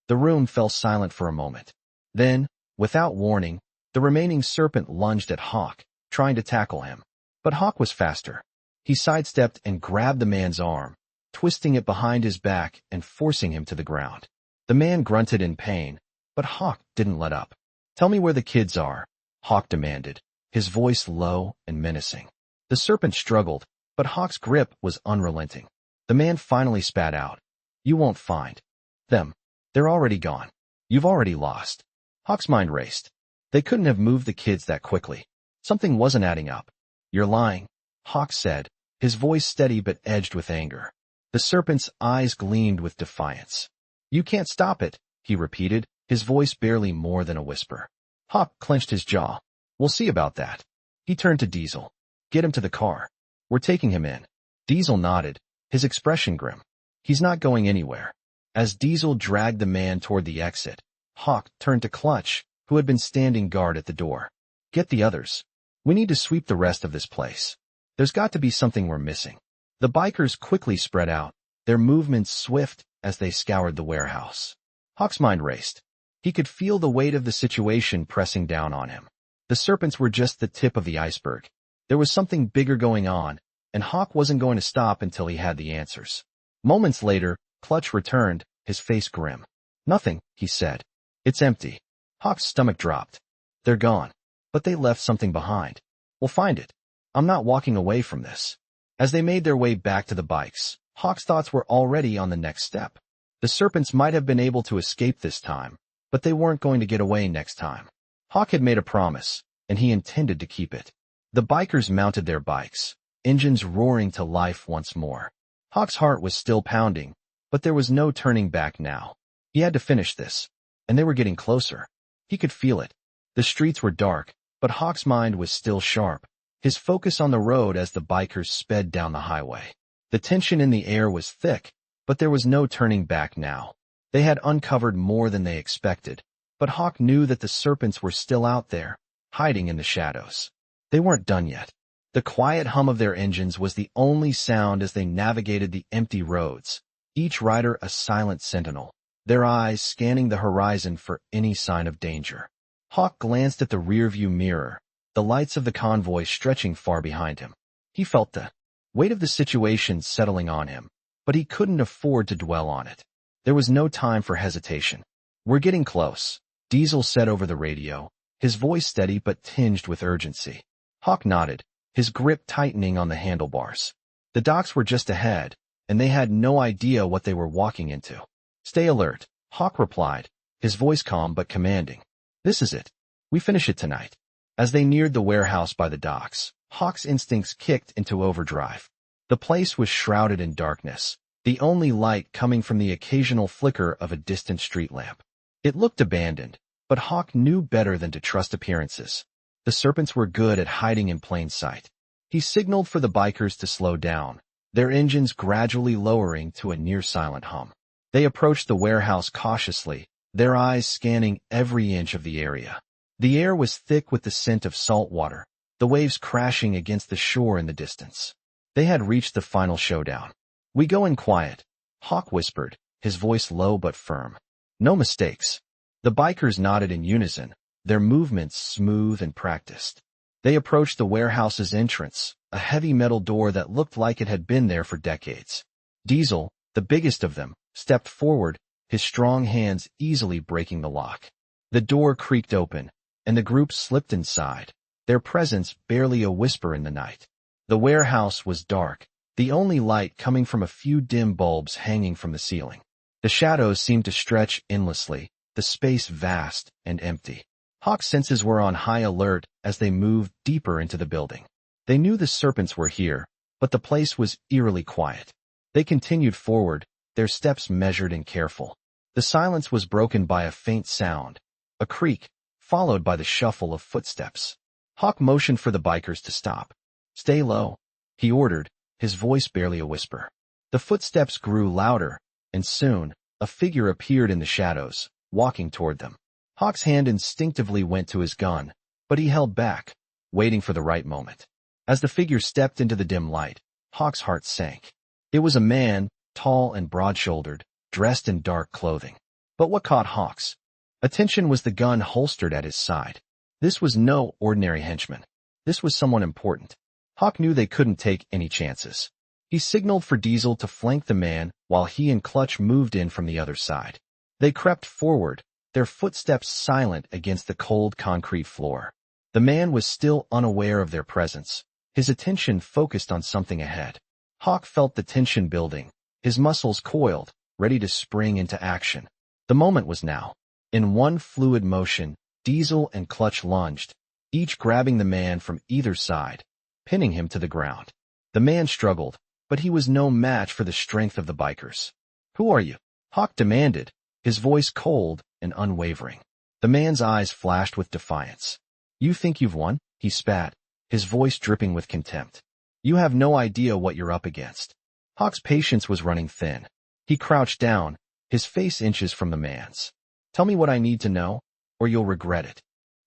The room fell silent for a moment. Then, without warning, the remaining serpent lunged at Hawk, trying to tackle him. But Hawk was faster. He sidestepped and grabbed the man's arm, twisting it behind his back and forcing him to the ground. The man grunted in pain, but Hawk didn't let up. Tell me where the kids are, Hawk demanded, his voice low and menacing. The serpent struggled, but Hawk's grip was unrelenting. The man finally spat out. You won't find them. They're already gone. You've already lost. Hawk's mind raced. They couldn't have moved the kids that quickly. Something wasn't adding up. You're lying, Hawk said, his voice steady but edged with anger. The serpent's eyes gleamed with defiance. You can't stop it, he repeated, his voice barely more than a whisper. Hawk clenched his jaw. We'll see about that. He turned to Diesel. Get him to the car. We're taking him in. Diesel nodded, his expression grim. He's not going anywhere. As Diesel dragged the man toward the exit, Hawk turned to Clutch, who had been standing guard at the door. Get the others. We need to sweep the rest of this place. There's got to be something we're missing. The bikers quickly spread out, their movements swift as they scoured the warehouse. Hawk's mind raced. He could feel the weight of the situation pressing down on him. The serpents were just the tip of the iceberg. There was something bigger going on, and Hawk wasn't going to stop until he had the answers. Moments later, Clutch returned, his face grim. Nothing, he said. It's empty. Hawk's stomach dropped. They're gone. But they left something behind. We'll find it. I'm not walking away from this. As they made their way back to the bikes, Hawk's thoughts were already on the next step. The serpents might have been able to escape this time, but they weren't going to get away next time. Hawk had made a promise, and he intended to keep it. The bikers mounted their bikes, engines roaring to life once more. Hawk's heart was still pounding, but there was no turning back now. He had to finish this, and they were getting closer. He could feel it. The streets were dark, but Hawk's mind was still sharp, his focus on the road as the bikers sped down the highway. The tension in the air was thick, but there was no turning back now. They had uncovered more than they expected, but Hawk knew that the serpents were still out there, hiding in the shadows. They weren't done yet. The quiet hum of their engines was the only sound as they navigated the empty roads, each rider a silent sentinel, their eyes scanning the horizon for any sign of danger. Hawk glanced at the rearview mirror, the lights of the convoy stretching far behind him. He felt the weight of the situation settling on him, but he couldn't afford to dwell on it. There was no time for hesitation. We're getting close, Diesel said over the radio, his voice steady but tinged with urgency. Hawk nodded, his grip tightening on the handlebars. The docks were just ahead, and they had no idea what they were walking into. Stay alert, Hawk replied, his voice calm but commanding. This is it. We finish it tonight. As they neared the warehouse by the docks, Hawk's instincts kicked into overdrive. The place was shrouded in darkness, the only light coming from the occasional flicker of a distant street lamp. It looked abandoned, but Hawk knew better than to trust appearances. The serpents were good at hiding in plain sight. He signaled for the bikers to slow down, their engines gradually lowering to a near-silent hum. They approached the warehouse cautiously, their eyes scanning every inch of the area. The air was thick with the scent of salt water, the waves crashing against the shore in the distance. They had reached the final showdown. We go in quiet, Hawk whispered, his voice low but firm. No mistakes. The bikers nodded in unison, their movements smooth and practiced. They approached the warehouse's entrance, a heavy metal door that looked like it had been there for decades. Diesel, the biggest of them, stepped forward, his strong hands easily breaking the lock. The door creaked open, and the group slipped inside, their presence barely a whisper in the night. The warehouse was dark, the only light coming from a few dim bulbs hanging from the ceiling. The shadows seemed to stretch endlessly, the space vast and empty. Hawk's senses were on high alert as they moved deeper into the building. They knew the serpents were here, but the place was eerily quiet. They continued forward, their steps measured and careful. The silence was broken by a faint sound, a creak, followed by the shuffle of footsteps. Hawk motioned for the bikers to stop. Stay low, he ordered, his voice barely a whisper. The footsteps grew louder, and soon, a figure appeared in the shadows, walking toward them. Hawk's hand instinctively went to his gun, but he held back, waiting for the right moment. As the figure stepped into the dim light, Hawk's heart sank. It was a man, tall and broad-shouldered, dressed in dark clothing. But what caught Hawk's attention was the gun holstered at his side. This was no ordinary henchman. This was someone important. Hawk knew they couldn't take any chances. He signaled for Diesel to flank the man while he and Clutch moved in from the other side. They crept forward, their footsteps silent against the cold concrete floor. The man was still unaware of their presence, his attention focused on something ahead. Hawk felt the tension building, his muscles coiled, ready to spring into action. The moment was now. In one fluid motion, Diesel and Clutch lunged, each grabbing the man from either side, pinning him to the ground. The man struggled, but he was no match for the strength of the bikers. "Who are you?" Hawk demanded, his voice cold and unwavering. The man's eyes flashed with defiance. "You think you've won?" he spat, his voice dripping with contempt. "You have no idea what you're up against." Hawk's patience was running thin. He crouched down, his face inches from the man's. "Tell me what I need to know, or you'll regret it."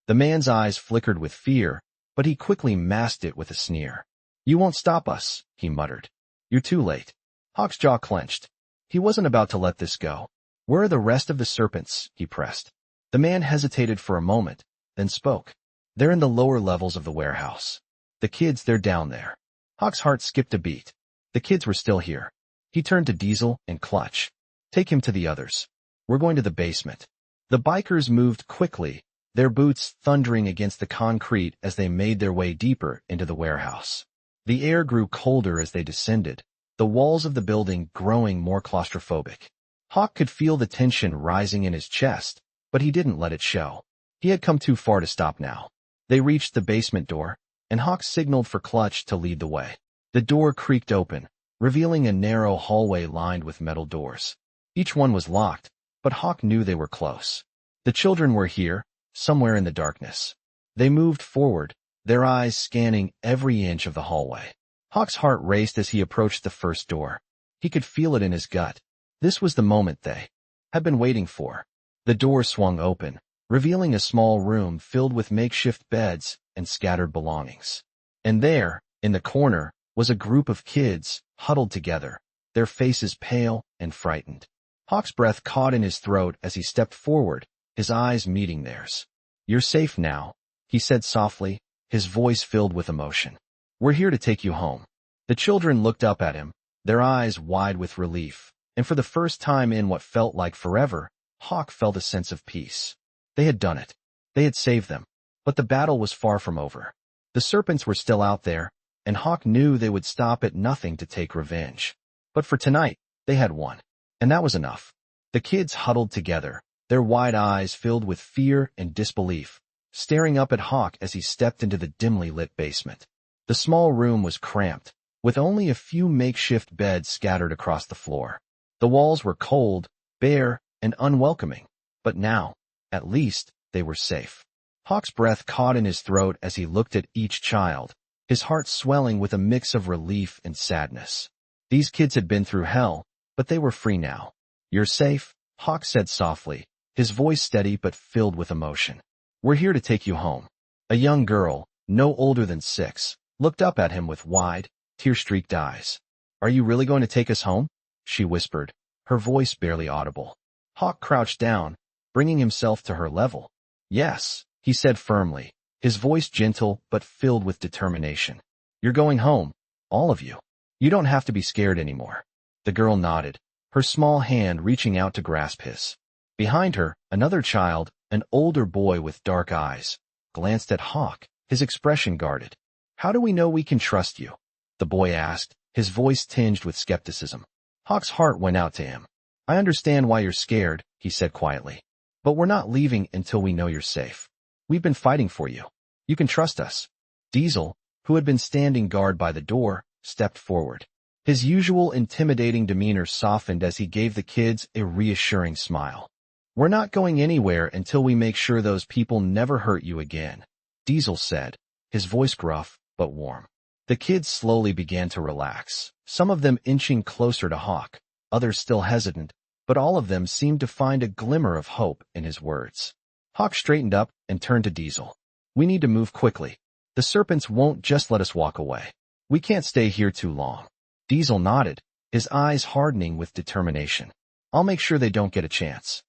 The man's eyes flickered with fear, but he quickly masked it with a sneer. "You won't stop us," he muttered. "You're too late." Hawk's jaw clenched. He wasn't about to let this go. "Where are the rest of the Serpents?" he pressed. The man hesitated for a moment, then spoke. "They're in the lower levels of the warehouse. The kids, they're down there." Hawk's heart skipped a beat. The kids were still here. He turned to Diesel and Clutch. "Take him to the others. We're going to the basement." The bikers moved quickly, their boots thundering against the concrete as they made their way deeper into the warehouse. The air grew colder as they descended, the walls of the building growing more claustrophobic. Hawk could feel the tension rising in his chest, but he didn't let it show. He had come too far to stop now. They reached the basement door, and Hawk signaled for Clutch to lead the way. The door creaked open, revealing a narrow hallway lined with metal doors. Each one was locked, but Hawk knew they were close. The children were here, somewhere in the darkness. They moved forward, their eyes scanning every inch of the hallway. Hawk's heart raced as he approached the first door. He could feel it in his gut. This was the moment they had been waiting for. The door swung open, revealing a small room filled with makeshift beds and scattered belongings. And there, in the corner, was a group of kids, huddled together, their faces pale and frightened. Hawk's breath caught in his throat as he stepped forward, his eyes meeting theirs. "You're safe now," he said softly, his voice filled with emotion. "We're here to take you home." The children looked up at him, their eyes wide with relief, and for the first time in what felt like forever, Hawk felt a sense of peace. They had done it. They had saved them. But the battle was far from over. The Serpents were still out there, and Hawk knew they would stop at nothing to take revenge. But for tonight, they had won. And that was enough. The kids huddled together, their wide eyes filled with fear and disbelief, staring up at Hawk as he stepped into the dimly lit basement. The small room was cramped, with only a few makeshift beds scattered across the floor. The walls were cold, bare, and unwelcoming. But now, at least, they were safe. Hawk's breath caught in his throat as he looked at each child, his heart swelling with a mix of relief and sadness. These kids had been through hell, but they were free now. "You're safe," Hawk said softly, his voice steady but filled with emotion. "We're here to take you home." A young girl, no older than 6, looked up at him with wide, tear-streaked eyes. "Are you really going to take us home?" she whispered, her voice barely audible. Hawk crouched down, bringing himself to her level. "Yes," he said firmly, his voice gentle but filled with determination. "You're going home, all of you. You don't have to be scared anymore." The girl nodded, her small hand reaching out to grasp his. Behind her, another child, an older boy with dark eyes, glanced at Hawk, his expression guarded. "How do we know we can trust you?" the boy asked, his voice tinged with skepticism. Hawk's heart went out to him. "I understand why you're scared," he said quietly. "But we're not leaving until we know you're safe. We've been fighting for you. You can trust us." Diesel, who had been standing guard by the door, stepped forward. His usual intimidating demeanor softened as he gave the kids a reassuring smile. "We're not going anywhere until we make sure those people never hurt you again," Diesel said, his voice gruff but warm. The kids slowly began to relax, some of them inching closer to Hawk, others still hesitant, but all of them seemed to find a glimmer of hope in his words. Hawk straightened up and turned to Diesel. We need to move quickly. The Serpents won't just let us walk away. We can't stay here too long. Diesel nodded, his eyes hardening with determination. I'll make sure they don't get a chance.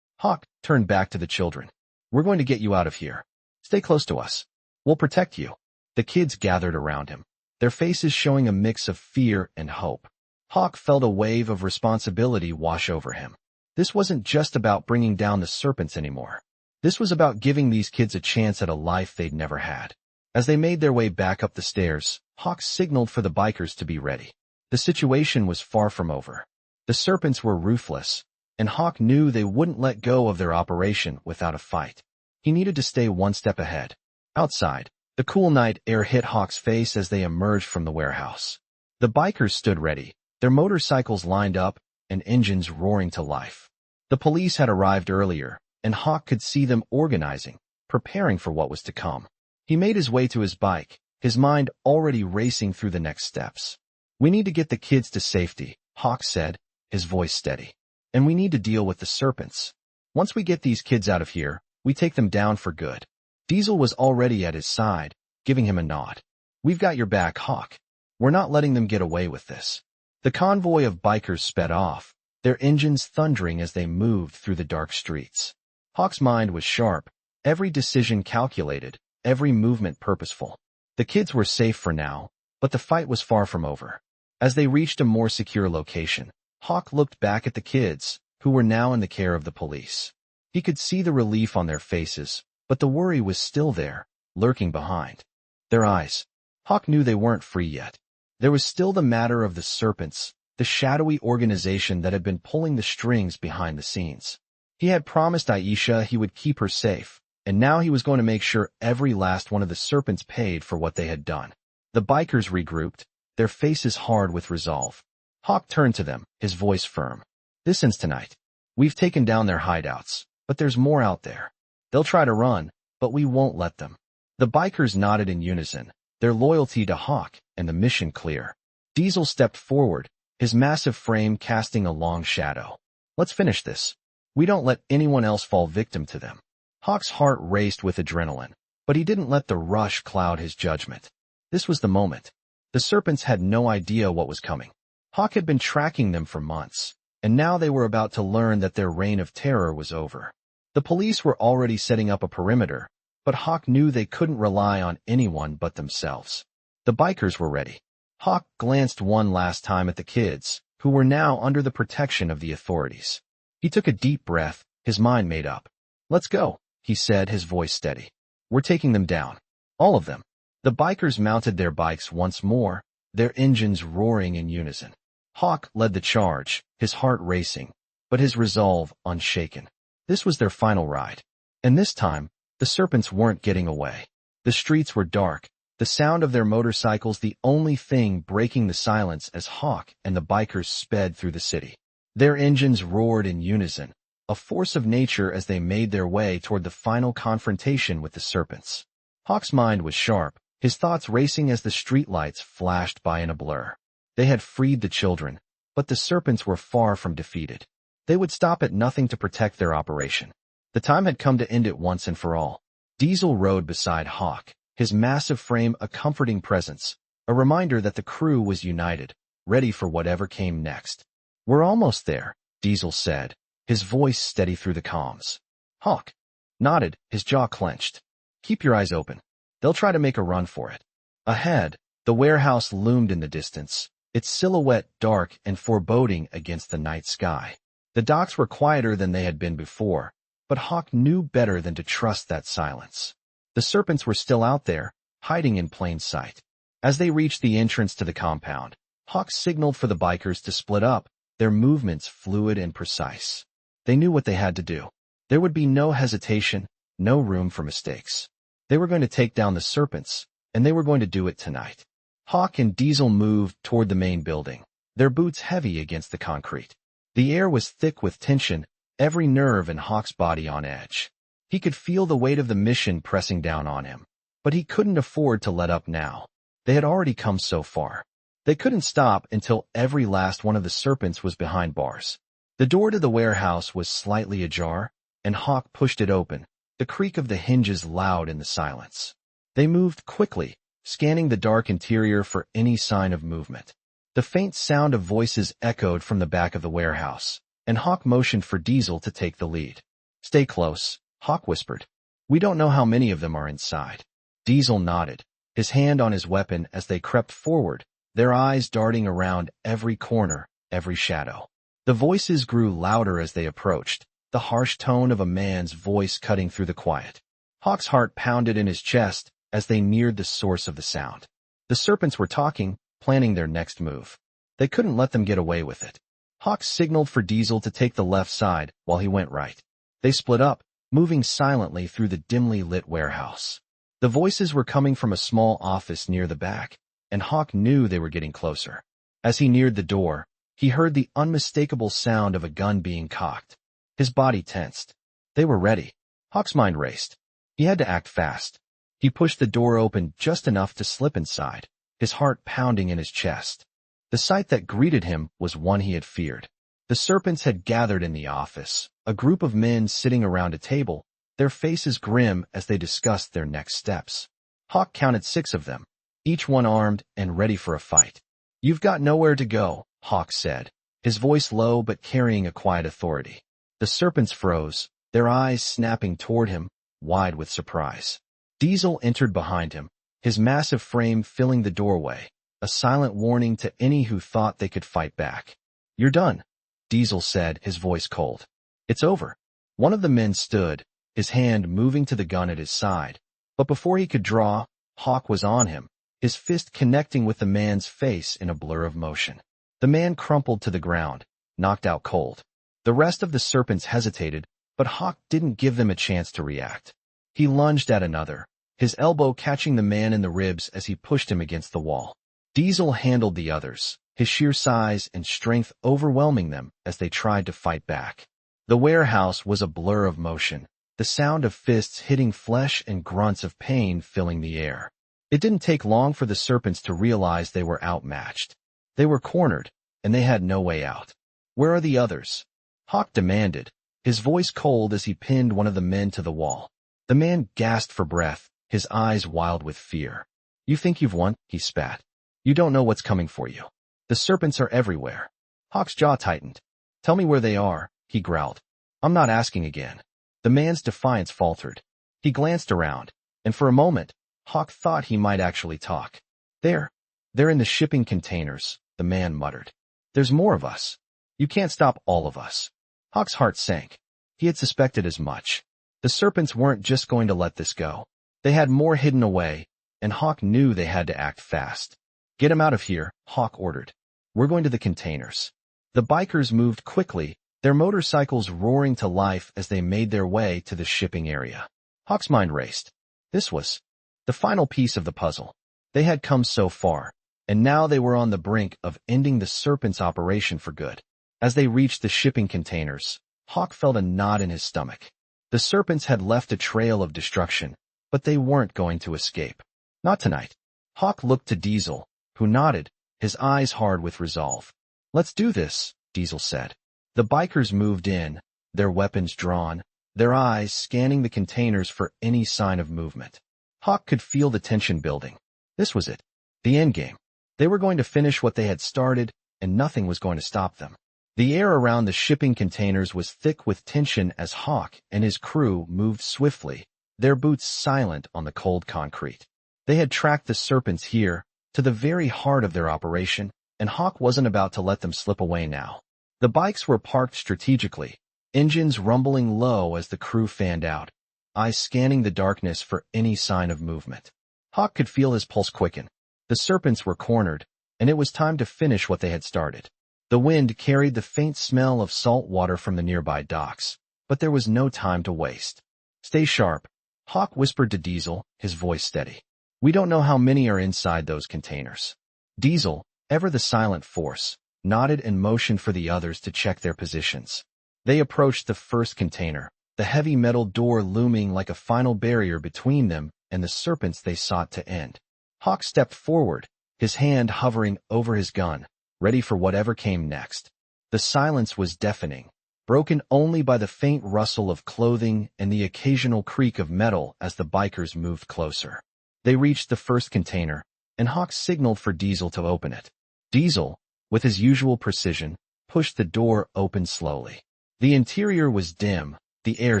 Hawk turned back to the children. We're going to get you out of here. Stay close to us. We'll protect you. The kids gathered around him, their faces showing a mix of fear and hope. Hawk felt a wave of responsibility wash over him. This wasn't just about bringing down the Serpents anymore. This was about giving these kids a chance at a life they'd never had. As they made their way back up the stairs, Hawk signaled for the bikers to be ready. The situation was far from over. The Serpents were ruthless, and Hawk knew they wouldn't let go of their operation without a fight. He needed to stay one step ahead. Outside, the cool night air hit Hawk's face as they emerged from the warehouse. The bikers stood ready, their motorcycles lined up and engines roaring to life. The police had arrived earlier, and Hawk could see them organizing, preparing for what was to come. He made his way to his bike, his mind already racing through the next steps. We need to get the kids to safety, Hawk said, his voice steady. And we need to deal with the Serpents. Once we get these kids out of here, we take them down for good. Diesel was already at his side, giving him a nod. We've got your back, Hawk. We're not letting them get away with this. The convoy of bikers sped off, their engines thundering as they moved through the dark streets. Hawk's mind was sharp, every decision calculated, every movement purposeful. The kids were safe for now, but the fight was far from over. As they reached a more secure location, Hawk looked back at the kids, who were now in the care of the police. He could see the relief on their faces, but the worry was still there, lurking behind their eyes. Hawk knew they weren't free yet. There was still the matter of the Serpents, the shadowy organization that had been pulling the strings behind the scenes. He had promised Aisha he would keep her safe, and now he was going to make sure every last one of the Serpents paid for what they had done. The bikers regrouped, their faces hard with resolve. Hawk turned to them, his voice firm. This ends tonight. We've taken down their hideouts, but there's more out there. They'll try to run, but we won't let them. The bikers nodded in unison, their loyalty to Hawk and the mission clear. Diesel stepped forward, his massive frame casting a long shadow. Let's finish this. We don't let anyone else fall victim to them. Hawk's heart raced with adrenaline, but he didn't let the rush cloud his judgment. This was the moment. The Serpents had no idea what was coming. Hawk had been tracking them for months, and now they were about to learn that their reign of terror was over. The police were already setting up a perimeter, but Hawk knew they couldn't rely on anyone but themselves. The bikers were ready. Hawk glanced one last time at the kids, who were now under the protection of the authorities. He took a deep breath, his mind made up. Let's go, he said, his voice steady. We're taking them down. All of them. The bikers mounted their bikes once more, their engines roaring in unison. Hawk led the charge, his heart racing, but his resolve unshaken. This was their final ride. And this time, the Serpents weren't getting away. The streets were dark, the sound of their motorcycles the only thing breaking the silence as Hawk and the bikers sped through the city. Their engines roared in unison, a force of nature as they made their way toward the final confrontation with the Serpents. Hawk's mind was sharp, his thoughts racing as the streetlights flashed by in a blur. They had freed the children, but the Serpents were far from defeated. They would stop at nothing to protect their operation. The time had come to end it once and for all. Diesel rode beside Hawk, his massive frame a comforting presence, a reminder that the crew was united, ready for whatever came next. We're almost there, Diesel said, his voice steady through the comms. Hawk nodded, his jaw clenched. Keep your eyes open. They'll try to make a run for it. Ahead, the warehouse loomed in the distance, its silhouette dark and foreboding against the night sky. The docks were quieter than they had been before, but Hawk knew better than to trust that silence. The Serpents were still out there, hiding in plain sight. As they reached the entrance to the compound, Hawk signaled for the bikers to split up, their movements fluid and precise. They knew what they had to do. There would be no hesitation, no room for mistakes. They were going to take down the Serpents, and they were going to do it tonight. Hawk and Diesel moved toward the main building, their boots heavy against the concrete. The air was thick with tension, every nerve in Hawk's body on edge. He could feel the weight of the mission pressing down on him, but he couldn't afford to let up now. They had already come so far. They couldn't stop until every last one of the Serpents was behind bars. The door to the warehouse was slightly ajar, and Hawk pushed it open, the creak of the hinges loud in the silence. They moved quickly, scanning the dark interior for any sign of movement. The faint sound of voices echoed from the back of the warehouse, and Hawk motioned for Diesel to take the lead. "Stay close," Hawk whispered. "We don't know how many of them are inside." Diesel nodded, his hand on his weapon as they crept forward, their eyes darting around every corner, every shadow. The voices grew louder as they approached, the harsh tone of a man's voice cutting through the quiet. Hawk's heart pounded in his chest as they neared the source of the sound. The Serpents were talking, planning their next move. They couldn't let them get away with it. Hawk signaled for Diesel to take the left side while he went right. They split up, moving silently through the dimly lit warehouse. The voices were coming from a small office near the back, and Hawk knew they were getting closer. As he neared the door, he heard the unmistakable sound of a gun being cocked. His body tensed. They were ready. Hawk's mind raced. He had to act fast. He pushed the door open just enough to slip inside, his heart pounding in his chest. The sight that greeted him was one he had feared. The Serpents had gathered in the office, a group of men sitting around a table, their faces grim as they discussed their next steps. Hawk counted 6 of them, each one armed and ready for a fight. "You've got nowhere to go," Hawk said, his voice low but carrying a quiet authority. The Serpents froze, their eyes snapping toward him, wide with surprise. Diesel entered behind him, his massive frame filling the doorway, a silent warning to any who thought they could fight back. "You're done," Diesel said, his voice cold. "It's over." One of the men stood, his hand moving to the gun at his side, but before he could draw, Hawk was on him, his fist connecting with the man's face in a blur of motion. The man crumpled to the ground, knocked out cold. The rest of the Serpents hesitated, but Hawk didn't give them a chance to react. He lunged at another, his elbow catching the man in the ribs as he pushed him against the wall. Diesel handled the others, his sheer size and strength overwhelming them as they tried to fight back. The warehouse was a blur of motion, the sound of fists hitting flesh and grunts of pain filling the air. It didn't take long for the Serpents to realize they were outmatched. They were cornered, and they had no way out. "Where are the others?" Hawk demanded, his voice cold as he pinned one of the men to the wall. The man gasped for breath, his eyes wild with fear. "You think you've won?" he spat. "You don't know what's coming for you. The Serpents are everywhere." Hawk's jaw tightened. "Tell me where they are," he growled. "I'm not asking again." The man's defiance faltered. He glanced around, and for a moment, Hawk thought he might actually talk. They're in the shipping containers," the man muttered. "There's more of us. You can't stop all of us." Hawk's heart sank. He had suspected as much. The Serpents weren't just going to let this go. They had more hidden away, and Hawk knew they had to act fast. "Get him out of here," Hawk ordered. "We're going to the containers." The bikers moved quickly, their motorcycles roaring to life as they made their way to the shipping area. Hawk's mind raced. This was the final piece of the puzzle. They had come so far, and now they were on the brink of ending the Serpents' operation for good. As they reached the shipping containers, Hawk felt a knot in his stomach. The Serpents had left a trail of destruction, but they weren't going to escape. Not tonight. Hawk looked to Diesel, who nodded, his eyes hard with resolve. "Let's do this," Diesel said. The bikers moved in, their weapons drawn, their eyes scanning the containers for any sign of movement. Hawk could feel the tension building. This was it. The endgame. They were going to finish what they had started, and nothing was going to stop them. The air around the shipping containers was thick with tension as Hawk and his crew moved swiftly, their boots silent on the cold concrete. They had tracked the Serpents here, to the very heart of their operation, and Hawk wasn't about to let them slip away now. The bikes were parked strategically, engines rumbling low as the crew fanned out, eyes scanning the darkness for any sign of movement. Hawk could feel his pulse quicken. The Serpents were cornered, and it was time to finish what they had started. The wind carried the faint smell of salt water from the nearby docks, but there was no time to waste. "Stay sharp," Hawk whispered to Diesel, his voice steady. "We don't know how many are inside those containers." Diesel, ever the silent force, nodded and motioned for the others to check their positions. They approached the first container, the heavy metal door looming like a final barrier between them and the Serpents they sought to end. Hawk stepped forward, his hand hovering over his gun, ready for whatever came next. The silence was deafening, broken only by the faint rustle of clothing and the occasional creak of metal as the bikers moved closer. They reached the first container, and Hawk signaled for Diesel to open it. Diesel, with his usual precision, pushed the door open slowly. The interior was dim, the air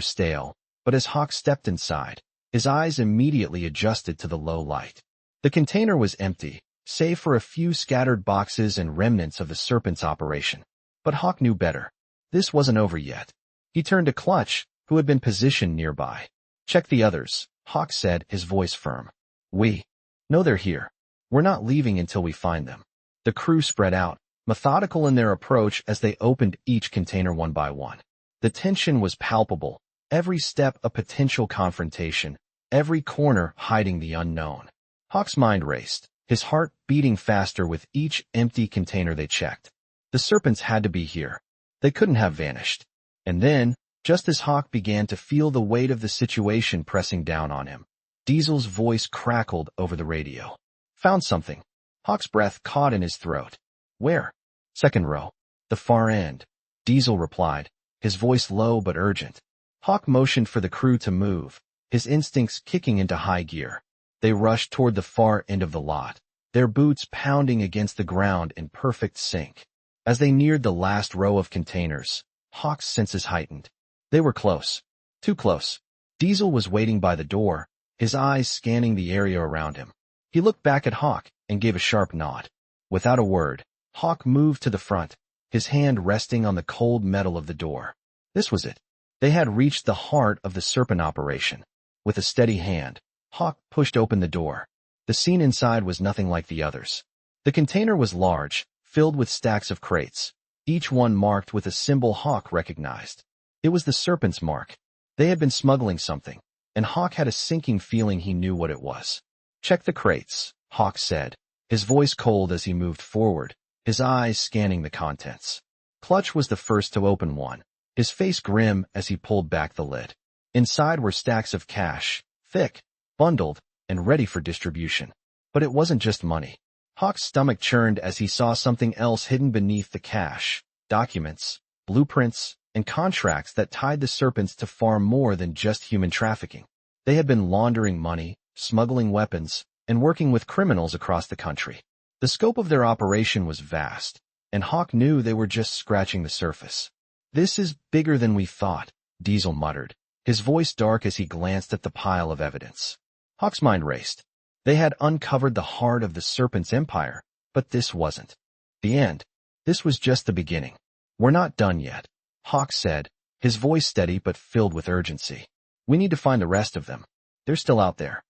stale, but as Hawk stepped inside, his eyes immediately adjusted to the low light. The container was empty, save for a few scattered boxes and remnants of the Serpent's operation. But Hawk knew better. This wasn't over yet. He turned to Clutch, who had been positioned nearby. "Check the others," Hawk said, his voice firm. "We know they're here. We're not leaving until we find them." The crew spread out, methodical in their approach as they opened each container one by one. The tension was palpable, every step a potential confrontation, every corner hiding the unknown. Hawk's mind raced, his heart beating faster with each empty container they checked. The Serpents had to be here. They couldn't have vanished. And then, just as Hawk began to feel the weight of the situation pressing down on him, Diesel's voice crackled over the radio. "Found something." Hawk's breath caught in his throat. "Where?" "Second row. The far end," Diesel replied, his voice low but urgent. Hawk motioned for the crew to move, his instincts kicking into high gear. They rushed toward the far end of the lot, their boots pounding against the ground in perfect sync. As they neared the last row of containers, Hawk's senses heightened. They were close. Too close. Diesel was waiting by the door, his eyes scanning the area around him. He looked back at Hawk and gave a sharp nod. Without a word, Hawk moved to the front, his hand resting on the cold metal of the door. This was it. They had reached the heart of the Serpent operation. With a steady hand, Hawk pushed open the door. The scene inside was nothing like the others. The container was large, filled with stacks of crates, each one marked with a symbol Hawk recognized. It was the Serpent's mark. They had been smuggling something, and Hawk had a sinking feeling he knew what it was. "Check the crates," Hawk said, his voice cold as he moved forward, his eyes scanning the contents. Clutch was the first to open one, his face grim as he pulled back the lid. Inside were stacks of cash, thick, bundled, and ready for distribution. But it wasn't just money. Hawk's stomach churned as he saw something else hidden beneath the cash: documents, blueprints, and contracts that tied the Serpents to far more than just human trafficking. They had been laundering money, smuggling weapons, and working with criminals across the country. The scope of their operation was vast, and Hawk knew they were just scratching the surface. "This is bigger than we thought," Diesel muttered, his voice dark as he glanced at the pile of evidence. Hawk's mind raced. They had uncovered the heart of the Serpent's empire, but this wasn't the end. This was just the beginning. "We're not done yet," Hawk said, his voice steady but filled with urgency. "We need to find the rest of them. They're still out there."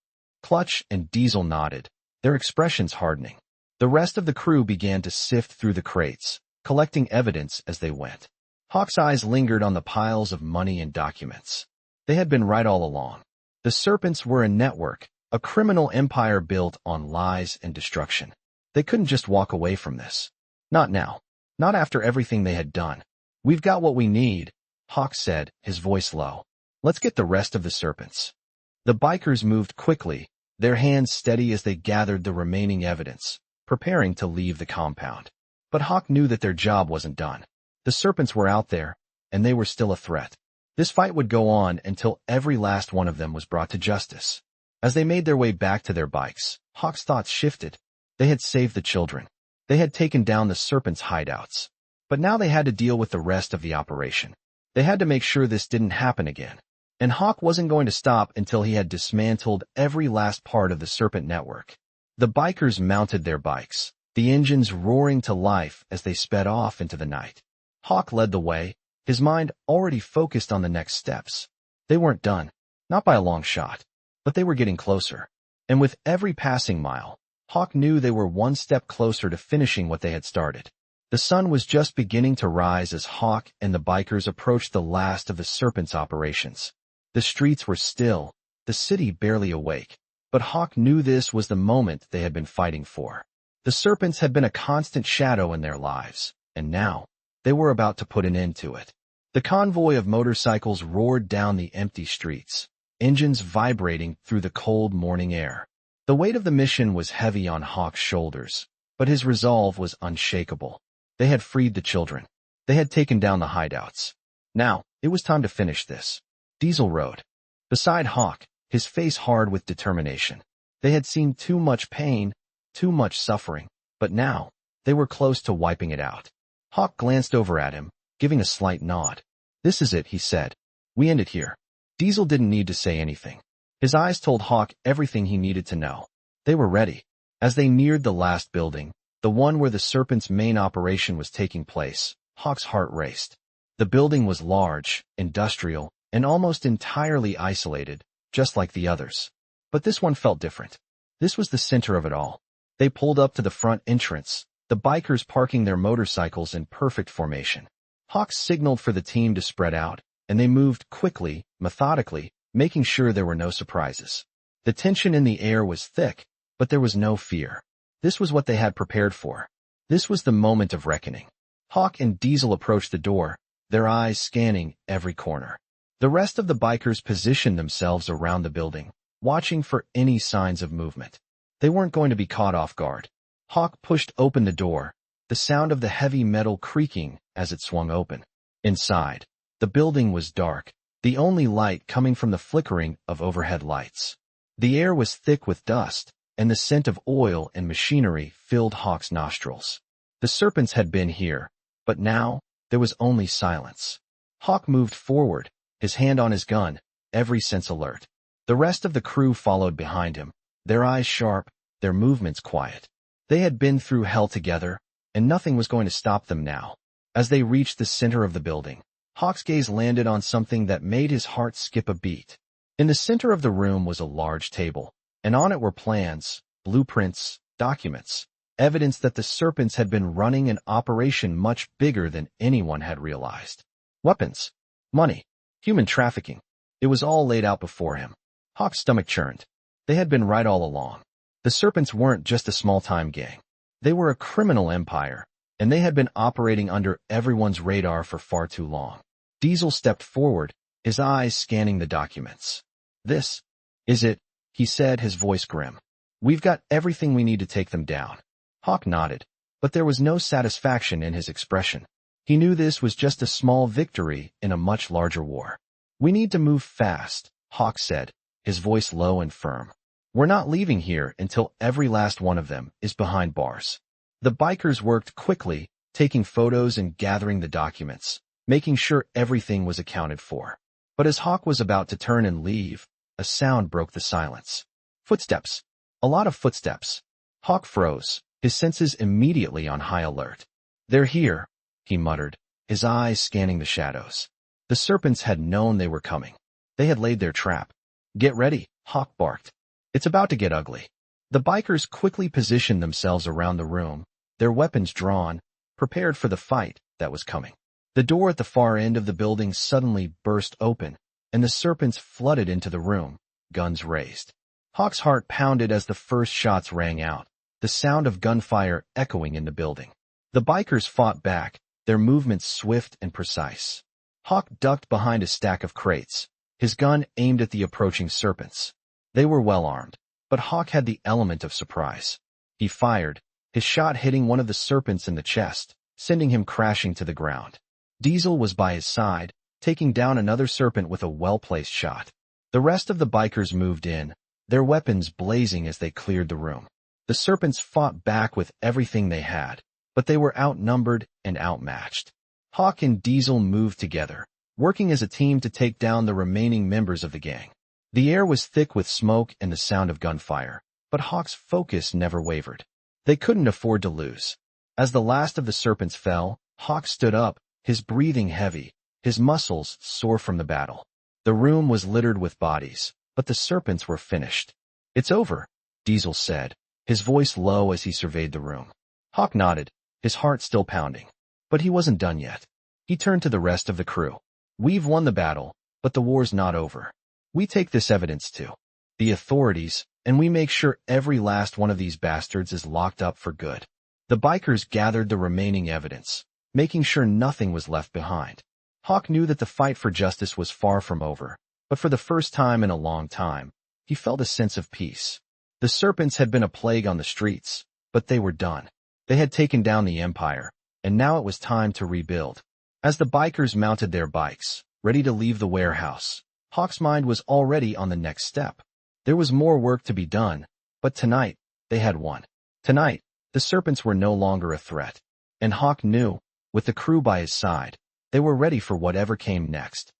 Clutch and Diesel nodded, their expressions hardening. The rest of the crew began to sift through the crates, collecting evidence as they went. Hawk's eyes lingered on the piles of money and documents. They had been right all along. The Serpents were a network, a criminal empire built on lies and destruction. They couldn't just walk away from this. Not now. Not after everything they had done. "We've got what we need," Hawk said, his voice low. "Let's get the rest of the Serpents." The bikers moved quickly, their hands steady as they gathered the remaining evidence, preparing to leave the compound. But Hawk knew that their job wasn't done. The Serpents were out there, and they were still a threat. This fight would go on until every last one of them was brought to justice. As they made their way back to their bikes, Hawk's thoughts shifted. They had saved the children. They had taken down the Serpents' hideouts. But now they had to deal with the rest of the operation. They had to make sure this didn't happen again. And Hawk wasn't going to stop until he had dismantled every last part of the Serpent network. The bikers mounted their bikes, the engines roaring to life as they sped off into the night. Hawk led the way, his mind already focused on the next steps. They weren't done, not by a long shot, but they were getting closer. And with every passing mile, Hawk knew they were one step closer to finishing what they had started. The sun was just beginning to rise as Hawk and the bikers approached the last of the Serpents' operations. The streets were still, the city barely awake, but Hawk knew this was the moment they had been fighting for. The Serpents had been a constant shadow in their lives, and now, they were about to put an end to it. The convoy of motorcycles roared down the empty streets, engines vibrating through the cold morning air. The weight of the mission was heavy on Hawk's shoulders, but his resolve was unshakable. They had freed the children. They had taken down the hideouts. Now, it was time to finish this. Diesel rode beside Hawk, his face hard with determination. They had seen too much pain, too much suffering, but now, they were close to wiping it out. Hawk glanced over at him, giving a slight nod. "This is it," he said. "We end it here." Diesel didn't need to say anything. His eyes told Hawk everything he needed to know. They were ready. As they neared the last building, the one where the Serpent's main operation was taking place, Hawk's heart raced. The building was large, industrial, and almost entirely isolated, just like the others. But this one felt different. This was the center of it all. They pulled up to the front entrance, the bikers parking their motorcycles in perfect formation. Hawk signaled for the team to spread out, and they moved quickly, methodically, making sure there were no surprises. The tension in the air was thick, but there was no fear. This was what they had prepared for. This was the moment of reckoning. Hawk and Diesel approached the door, their eyes scanning every corner. The rest of the bikers positioned themselves around the building, watching for any signs of movement. They weren't going to be caught off guard. Hawk pushed open the door, the sound of the heavy metal creaking as it swung open. Inside, the building was dark, the only light coming from the flickering of overhead lights. The air was thick with dust, and the scent of oil and machinery filled Hawk's nostrils. The Serpents had been here, but now, there was only silence. Hawk moved forward, his hand on his gun, every sense alert. The rest of the crew followed behind him, their eyes sharp, their movements quiet. They had been through hell together, and nothing was going to stop them now. As they reached the center of the building, Hawk's gaze landed on something that made his heart skip a beat. In the center of the room was a large table, and on it were plans, blueprints, documents, evidence that the Serpents had been running an operation much bigger than anyone had realized. Weapons, money, human trafficking. It was all laid out before him. Hawk's stomach churned. They had been right all along. The Serpents weren't just a small-time gang. They were a criminal empire, and they had been operating under everyone's radar for far too long. Diesel stepped forward, his eyes scanning the documents. "This is it," he said, his voice grim. "We've got everything we need to take them down." Hawk nodded, but there was no satisfaction in his expression. He knew this was just a small victory in a much larger war. "We need to move fast," Hawk said, his voice low and firm. "We're not leaving here until every last one of them is behind bars." The bikers worked quickly, taking photos and gathering the documents, making sure everything was accounted for. But as Hawk was about to turn and leave, a sound broke the silence. Footsteps. A lot of footsteps. Hawk froze, his senses immediately on high alert. "They're here," he muttered, his eyes scanning the shadows. The Serpents had known they were coming. They had laid their trap. "Get ready," Hawk barked. "It's about to get ugly." The bikers quickly positioned themselves around the room, their weapons drawn, prepared for the fight that was coming. The door at the far end of the building suddenly burst open, and the Serpents flooded into the room, guns raised. Hawk's heart pounded as the first shots rang out, the sound of gunfire echoing in the building. The bikers fought back, their movements swift and precise. Hawk ducked behind a stack of crates, his gun aimed at the approaching Serpents. They were well armed, but Hawk had the element of surprise. He fired, his shot hitting one of the Serpents in the chest, sending him crashing to the ground. Diesel was by his side, taking down another Serpent with a well-placed shot. The rest of the bikers moved in, their weapons blazing as they cleared the room. The Serpents fought back with everything they had, but they were outnumbered and outmatched. Hawk and Diesel moved together, working as a team to take down the remaining members of the gang. The air was thick with smoke and the sound of gunfire, but Hawk's focus never wavered. They couldn't afford to lose. As the last of the Serpents fell, Hawk stood up, his breathing heavy, his muscles sore from the battle. The room was littered with bodies, but the Serpents were finished. "It's over," Diesel said, his voice low as he surveyed the room. Hawk nodded, his heart still pounding. But he wasn't done yet. He turned to the rest of the crew. "We've won the battle, but the war's not over. We take this evidence to the authorities, and we make sure every last one of these bastards is locked up for good." The bikers gathered the remaining evidence, making sure nothing was left behind. Hawk knew that the fight for justice was far from over, but for the first time in a long time, he felt a sense of peace. The Serpents had been a plague on the streets, but they were done. They had taken down the empire, and now it was time to rebuild. As the bikers mounted their bikes, ready to leave the warehouse, Hawk's mind was already on the next step. There was more work to be done, but tonight, they had won. Tonight, the Serpents were no longer a threat. And Hawk knew, with the crew by his side, they were ready for whatever came next.